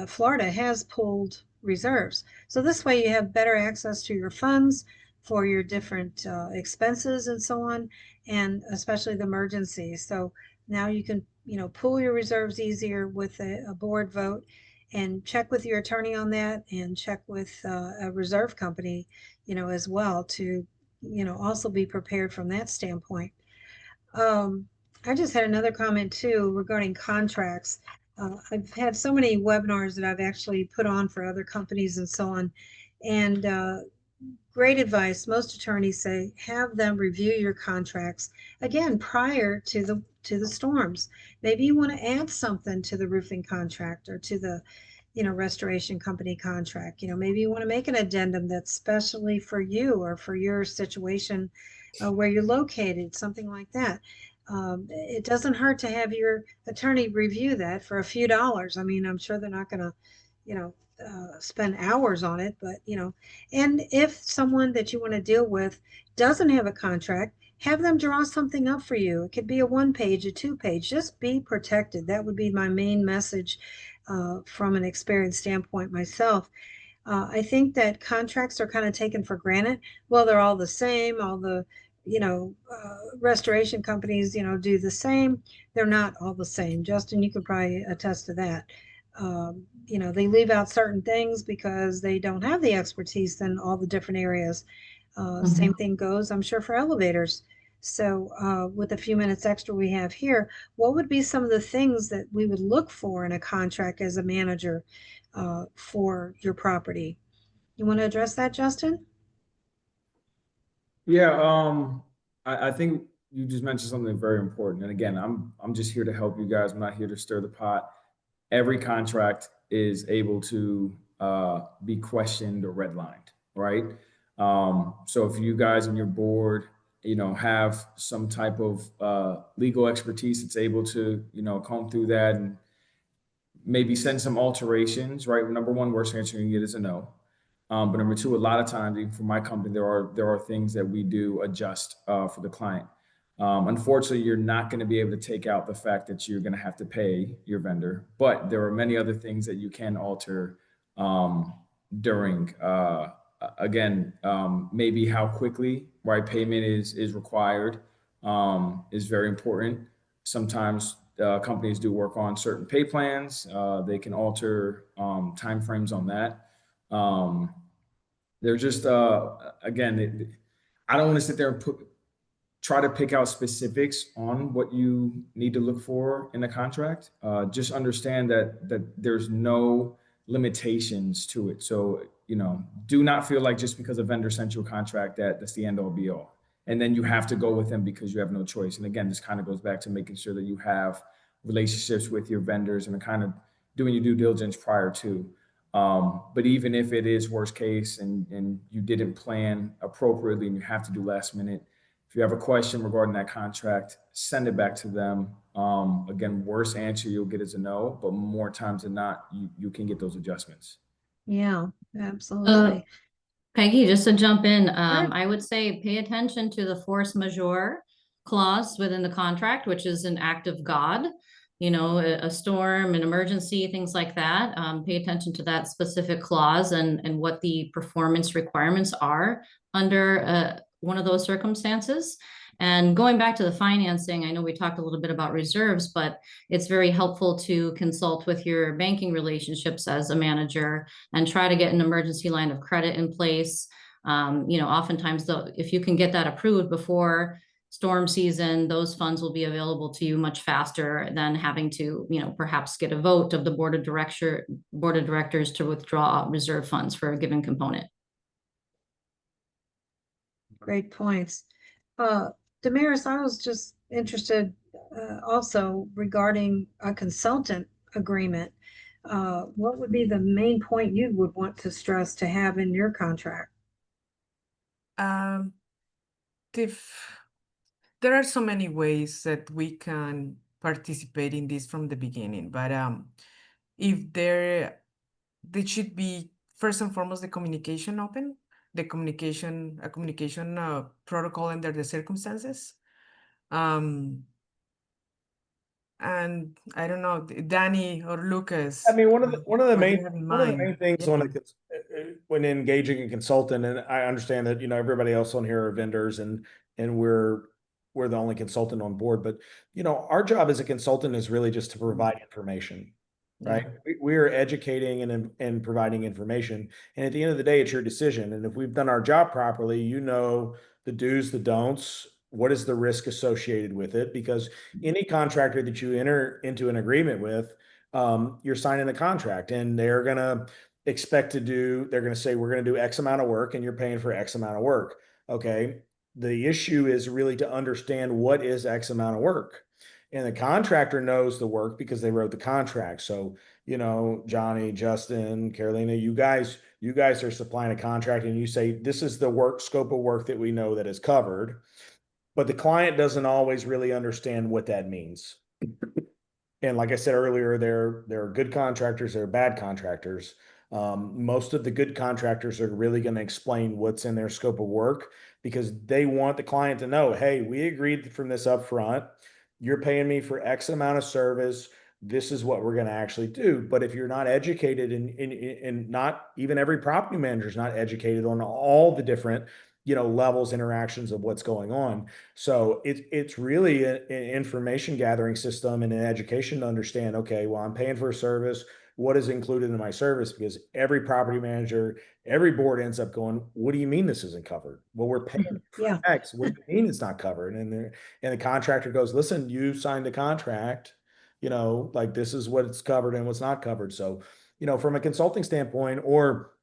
Florida has pooled reserves. So this way you have better access to your funds for your different expenses and so on, and especially the emergencies. So now you can, you know, pool your reserves easier with a board vote, and check with your attorney on that, and check with a reserve company, you know, as well to, you know, also be prepared from that standpoint. I just had another comment too regarding contracts. I've had so many webinars that I've actually put on for other companies and so on. And great advice. Most attorneys say have them review your contracts again prior to the storms. Maybe you want to add something to the roofing contract or to the restoration company contract. Maybe you want to make an addendum that's specially for you or for your situation where you're located, something like that. It doesn't hurt to have your attorney review that for a few dollars. I mean, I'm sure they're not going to, spend hours on it, but, and if someone that you want to deal with doesn't have a contract, have them draw something up for you. It could be a 1-page, a 2-page, just be protected. That would be my main message from an experience standpoint myself. I think that contracts are kind of taken for granted. Well, they're all the same. All the, restoration companies, do the same. They're not all the same. Justin, you could probably attest to that. They leave out certain things because they don't have the expertise in all the different areas. Same thing goes, I'm sure, for elevators. So with a few minutes extra we have here, what would be some of the things that we would look for in a contract as a manager for your property? You want to address that, Justin? Yeah, I think you just mentioned something very important. And again, I'm just here to help you guys. I'm not here to stir the pot. Every contract is able to be questioned or redlined, right? So if you guys and your board, have some type of legal expertise that's able to, comb through that and maybe send some alterations, right? Number one, worst answer you can get is a no. But number two, a lot of times, even for my company, there are things that we do adjust for the client. Unfortunately, you're not going to be able to take out the fact that you're going to have to pay your vendor, but there are many other things that you can alter during, maybe how quickly, right, payment is required is very important. Sometimes companies do work on certain pay plans. They can alter timeframes on that. They're just I don't want to sit there and try to pick out specifics on what you need to look for in a contract. Just understand that there's no limitations to it. So, do not feel like just because a vendor sent you a contract that's the end all be all. And then you have to go with them because you have no choice. And again, this kind of goes back to making sure that you have relationships with your vendors and kind of doing your due diligence prior to. But even if it is worst case and you didn't plan appropriately and you have to do last minute, if you have a question regarding that contract, send it back to them. Again, worst answer you'll get is a no, but more times than not, you can get those adjustments. Yeah, absolutely. Peggy, just to jump in, I would say pay attention to the force majeure clause within the contract, which is an act of God. A storm, an emergency, things like that. Pay attention to that specific clause and what the performance requirements are under one of those circumstances. And going back to the financing, I know we talked a little bit about reserves, but it's very helpful to consult with your banking relationships as a manager and try to get an emergency line of credit in place. Oftentimes, if you can get that approved before storm season, those funds will be available to you much faster than having to, perhaps get a vote of the board of directors to withdraw reserve funds for a given component. Great points. Damaris, I was just interested also regarding a consultant agreement. What would be the main point you would want to stress to have in your contract? There are so many ways that we can participate in this from the beginning, but if there should be first and foremost the communication open, a communication protocol under the circumstances. And I don't know, Danny or Lucas. I mean, one of the main things Yeah. when engaging a consultant, and I understand that everybody else on here are vendors, and we're the only consultant on board, but our job as a consultant is really just to provide information, right? We are educating and providing information, and at the end of the day, it's your decision. And if we've done our job properly, the do's, the don'ts, what is the risk associated with it? Because any contractor that you enter into an agreement with, you're signing a contract, and they're going to expect to do, they're going to say, we're going to do X amount of work and you're paying for X amount of work. Okay. The issue is really to understand what is X amount of work. And the contractor knows the work because they wrote the contract. So, Johnny, Justin, Carolina, you guys are supplying a contract and you say, this is the work scope of work that we know that is covered. But the client doesn't always really understand what that means. And like I said earlier, there are good contractors, there are bad contractors. Most of the good contractors are really going to explain what's in their scope of work because they want the client to know, hey, we agreed from this up front. You're paying me for X amount of service. This is what we're going to actually do. But if you're not educated and not even every property manager is not educated on all the different levels, interactions of what's going on. So it's really an information gathering system and an education to understand, okay, well, I'm paying for a service. What is included in my service? Because every property manager, every board ends up going, what do you mean this isn't covered? Well, we're paying for X. What do you mean it's not covered? And the contractor goes, listen, you signed a contract, like this is what's covered and what's not covered. So, from a consulting standpoint, or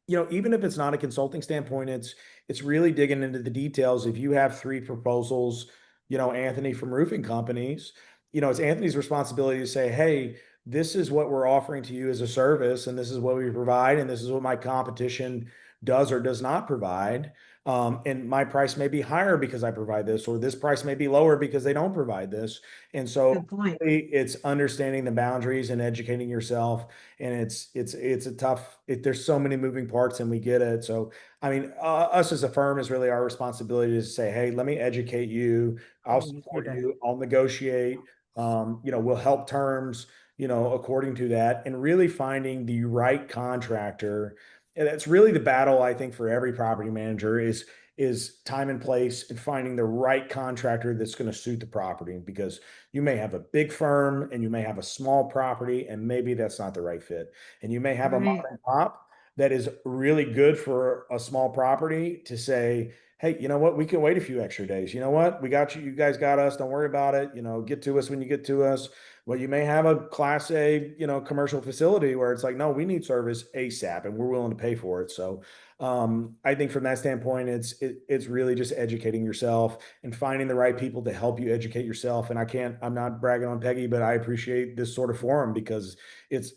even if it's not a consulting standpoint, it's really digging into the details. If you have 3 proposals, Anthony from roofing companies, it's Anthony's responsibility to say, hey, this is what we're offering to you as a service, and this is what we provide, and this is what my competition does or does not provide. And my price may be higher because I provide this, or this price may be lower because they don't provide this. And so Good point. it's understanding the boundaries and educating yourself. And it's a tough, there's so many moving parts, and we get it. So, I mean, us as a firm is really our responsibility to say, hey, let me educate you. I'll support you. I'll negotiate. We'll help terms, according to that, and really finding the right contractor. And that's really the battle, I think, for every property manager is time and place and finding the right contractor that's going to suit the property, because you may have a big firm and you may have a small property and maybe that's not the right fit. And you may have a mom and pop that is really good for a small property to say, hey, you know what? We can wait a few extra days. You know what? We got you. You guys got us. Don't worry about it. Get to us when you get to us. Well, you may have a class A, commercial facility where it's like, no, we need service ASAP and we're willing to pay for it. So I think from that standpoint, it's really just educating yourself and finding the right people to help you educate yourself. And I'm not bragging on Peggy, but I appreciate this sort of forum because it's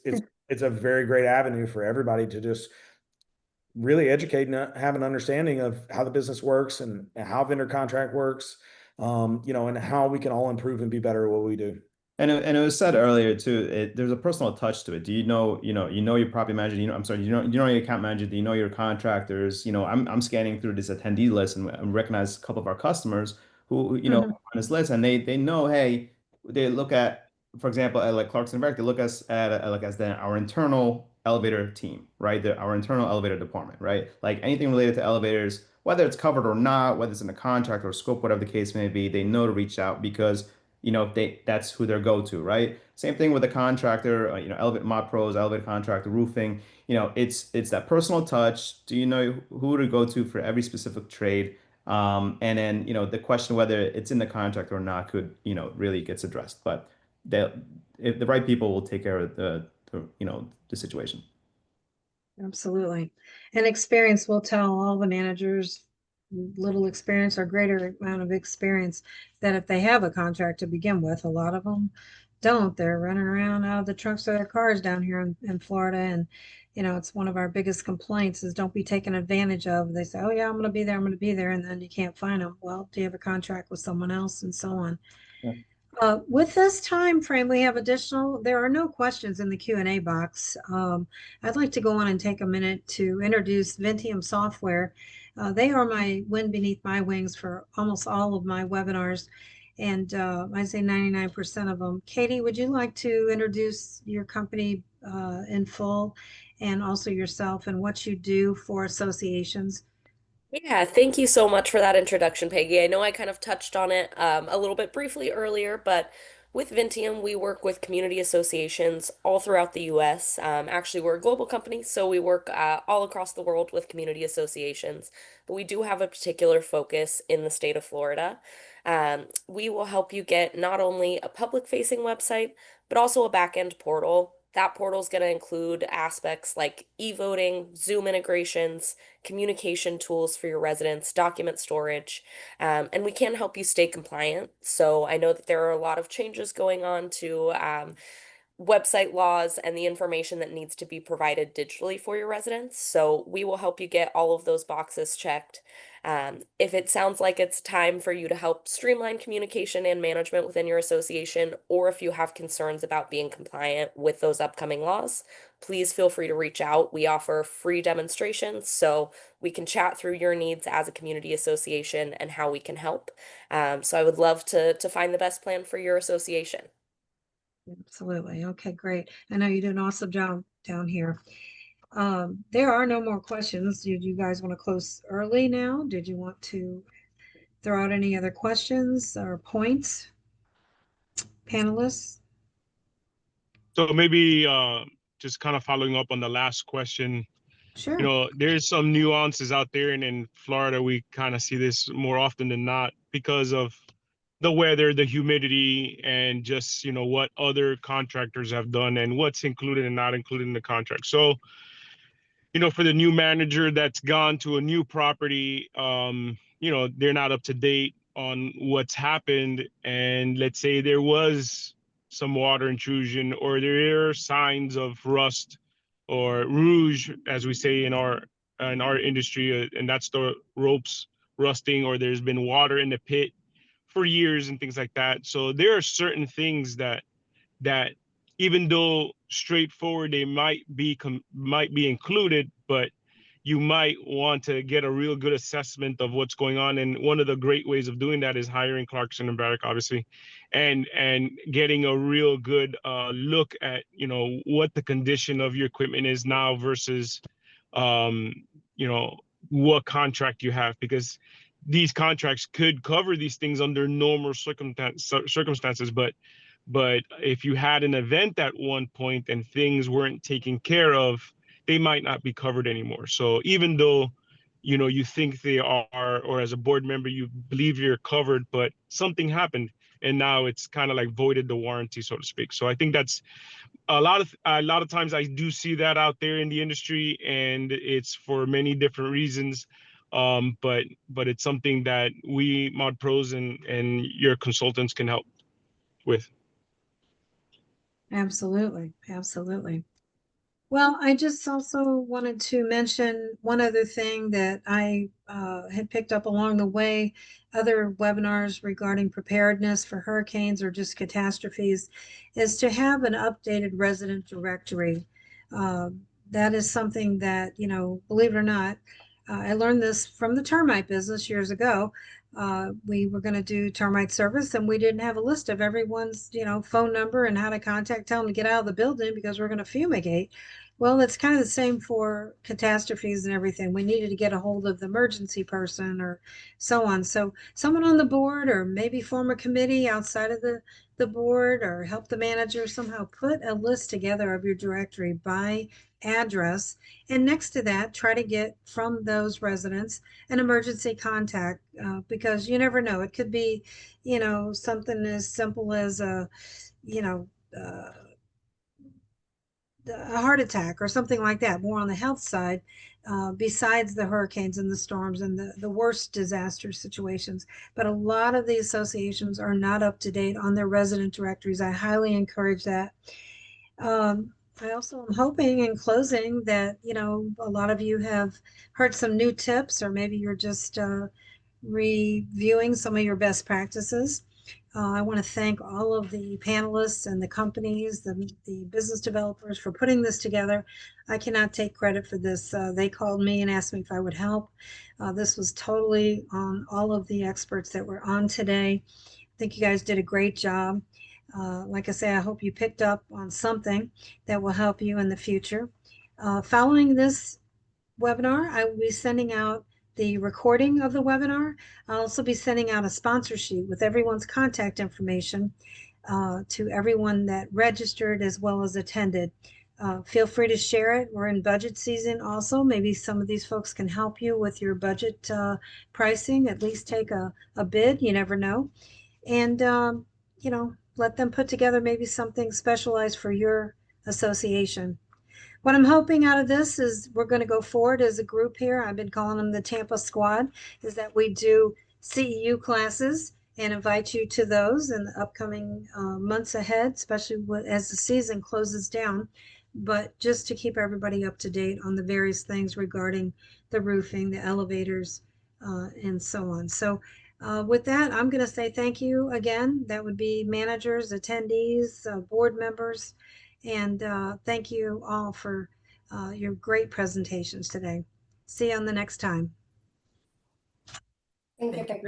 a very great avenue for everybody to just really educate and have an understanding of how the business works and how vendor contract works, and how we can all improve and be better at what we do. And it was said earlier too, there's a personal touch to it. Do you know your property manager, I'm sorry, you know your account manager, do you know your contractors? I'm scanning through this attendee list and recognize a couple of our customers who, on this list, and they know, hey, they look at, for example, at like Clarkson Barrett, they look at us as our internal elevator team, right? Our internal elevator department, right? Like anything related to elevators, whether it's covered or not, whether it's in a contract or scope, whatever the case may be, they know to reach out because that's who their go-to, right? Same thing with a contractor, elevator mod pros, elevator contractor, roofing, it's that personal touch. Do you know who to go to for every specific trade? And then, the question whether it's in the contract or not could, really gets addressed. But if the right people will take care of the situation. Absolutely. And experience will tell all the managers, little experience or greater amount of experience, that if they have a contract to begin with, a lot of them don't. They're running around out of the trunks of their cars down here in Florida. And, it's one of our biggest complaints is don't be taken advantage of. They say, oh yeah, I'm going to be there. I'm going to be there. And then you can't find them. Well, do you have a contract with someone else, and so on? Yeah. With this time frame, we have there are no questions in the Q&A box. I'd like to go on and take a minute to introduce Vinteum software. They are my wind beneath my wings for almost all of my webinars, and I say 99% of them. Katie, would you like to introduce your company in full, and also yourself and what you do for associations? Yeah, thank you so much for that introduction, Peggy. I know I kind of touched on it a little bit briefly earlier, but With Vinteum, we work with community associations all throughout the US. Actually, we're a global company, so we work all across the world with community associations, but we do have a particular focus in the state of Florida. We will help you get not only a public-facing website, but also a back-end portal. That portal is going to include aspects like e-voting, Zoom integrations, communication tools for your residents, document storage, and we can help you stay compliant. So I know that there are a lot of changes going on to website laws and the information that needs to be provided digitally for your residents. So we will help you get all of those boxes checked. If it sounds like it's time for you to help streamline communication and management within your association, or if you have concerns about being compliant with those upcoming laws, please feel free to reach out. We offer free demonstrations, so we can chat through your needs as a community association and how we can help. So I would love to find the best plan for your association. Absolutely. Okay, great. I know you did an awesome job down here. There are no more questions. Did you guys want to close early now? Did you want to throw out any other questions or points? Panelists? So maybe just kind of following up on the last question, Sure. you know, there's some nuances out there, and in Florida, we kind of see this more often than not because of the weather, the humidity, and just, you know, what other contractors have done and what's included and not included in the contract. So, you know, for the new manager that's gone to a new property, you know, they're not up to date on what's happened. And let's say there was some water intrusion, or there are signs of rust or rouge, as we say in our industry, and that's the ropes rusting, or there's been water in the pit for years and things like that. So there are certain things that even though straightforward, they might be included, but you might want to get a real good assessment of what's going on. And one of the great ways of doing that is hiring Clarkson and Barrick, obviously, and getting a real good look at, you know, what the condition of your equipment is now versus, you know, what contract you have, because these contracts could cover these things under normal circumstances, but if you had an event at one point and things weren't taken care of, they might not be covered anymore. So even though, you know, you think they are, or as a board member, you believe you're covered, but something happened and now it's kind of like voided the warranty, so to speak. So I think that's a lot of times I do see that out there in the industry, and it's for many different reasons. But it's something that we mod pros and your consultants can help with. Absolutely. Absolutely. Well, I just also wanted to mention one other thing that I had picked up along the way, other webinars regarding preparedness for hurricanes or just catastrophes, is to have an updated resident directory. That is something that, you know, believe it or not, I learned this from the termite business years ago. We were going to do termite service, and we didn't have a list of everyone's, you know, phone number and how to contact, tell them to get out of the building because we're going to fumigate. Well, it's kind of the same for catastrophes and everything. We needed to get a hold of the emergency person or so on. So someone on the board, or maybe form a committee outside of the board, or help the manager somehow put a list together of your directory by address. And next to that, try to get from those residents an emergency contact, because you never know. It could be, you know, something as simple as a, you know, a heart attack or something like that, more on the health side, besides the hurricanes and the storms and the worst disaster situations. But a lot of the associations are not up to date on their resident directories. I highly encourage that. I also am hoping in closing that, you know, a lot of you have heard some new tips, or maybe you're just reviewing some of your best practices. I want to thank all of the panelists and the companies, the business developers, for putting this together. I cannot take credit for this. They called me and asked me if I would help. This was totally on all of the experts that were on today. I think you guys did a great job. Like I say, I hope you picked up on something that will help you in the future. Following this webinar, I will be sending out the recording of the webinar. I'll also be sending out a sponsor sheet with everyone's contact information. to everyone that registered as well as attended. Feel free to share it. We're in budget season also. Maybe some of these folks can help you with your budget pricing. At least take a bid. You never know. And, you know, let them put together maybe something specialized for your association. What I'm hoping out of this is we're going to go forward as a group here. I've been calling them the Tampa Squad, is that we do CEU classes and invite you to those in the upcoming months ahead, especially as the season closes down. But just to keep everybody up to date on the various things regarding the roofing, the elevators, and so on. So with that, I'm going to say thank you again. That would be managers, attendees, board members, and thank you all for your great presentations today. See you on the next time. Thank you, Thank you Peggy. very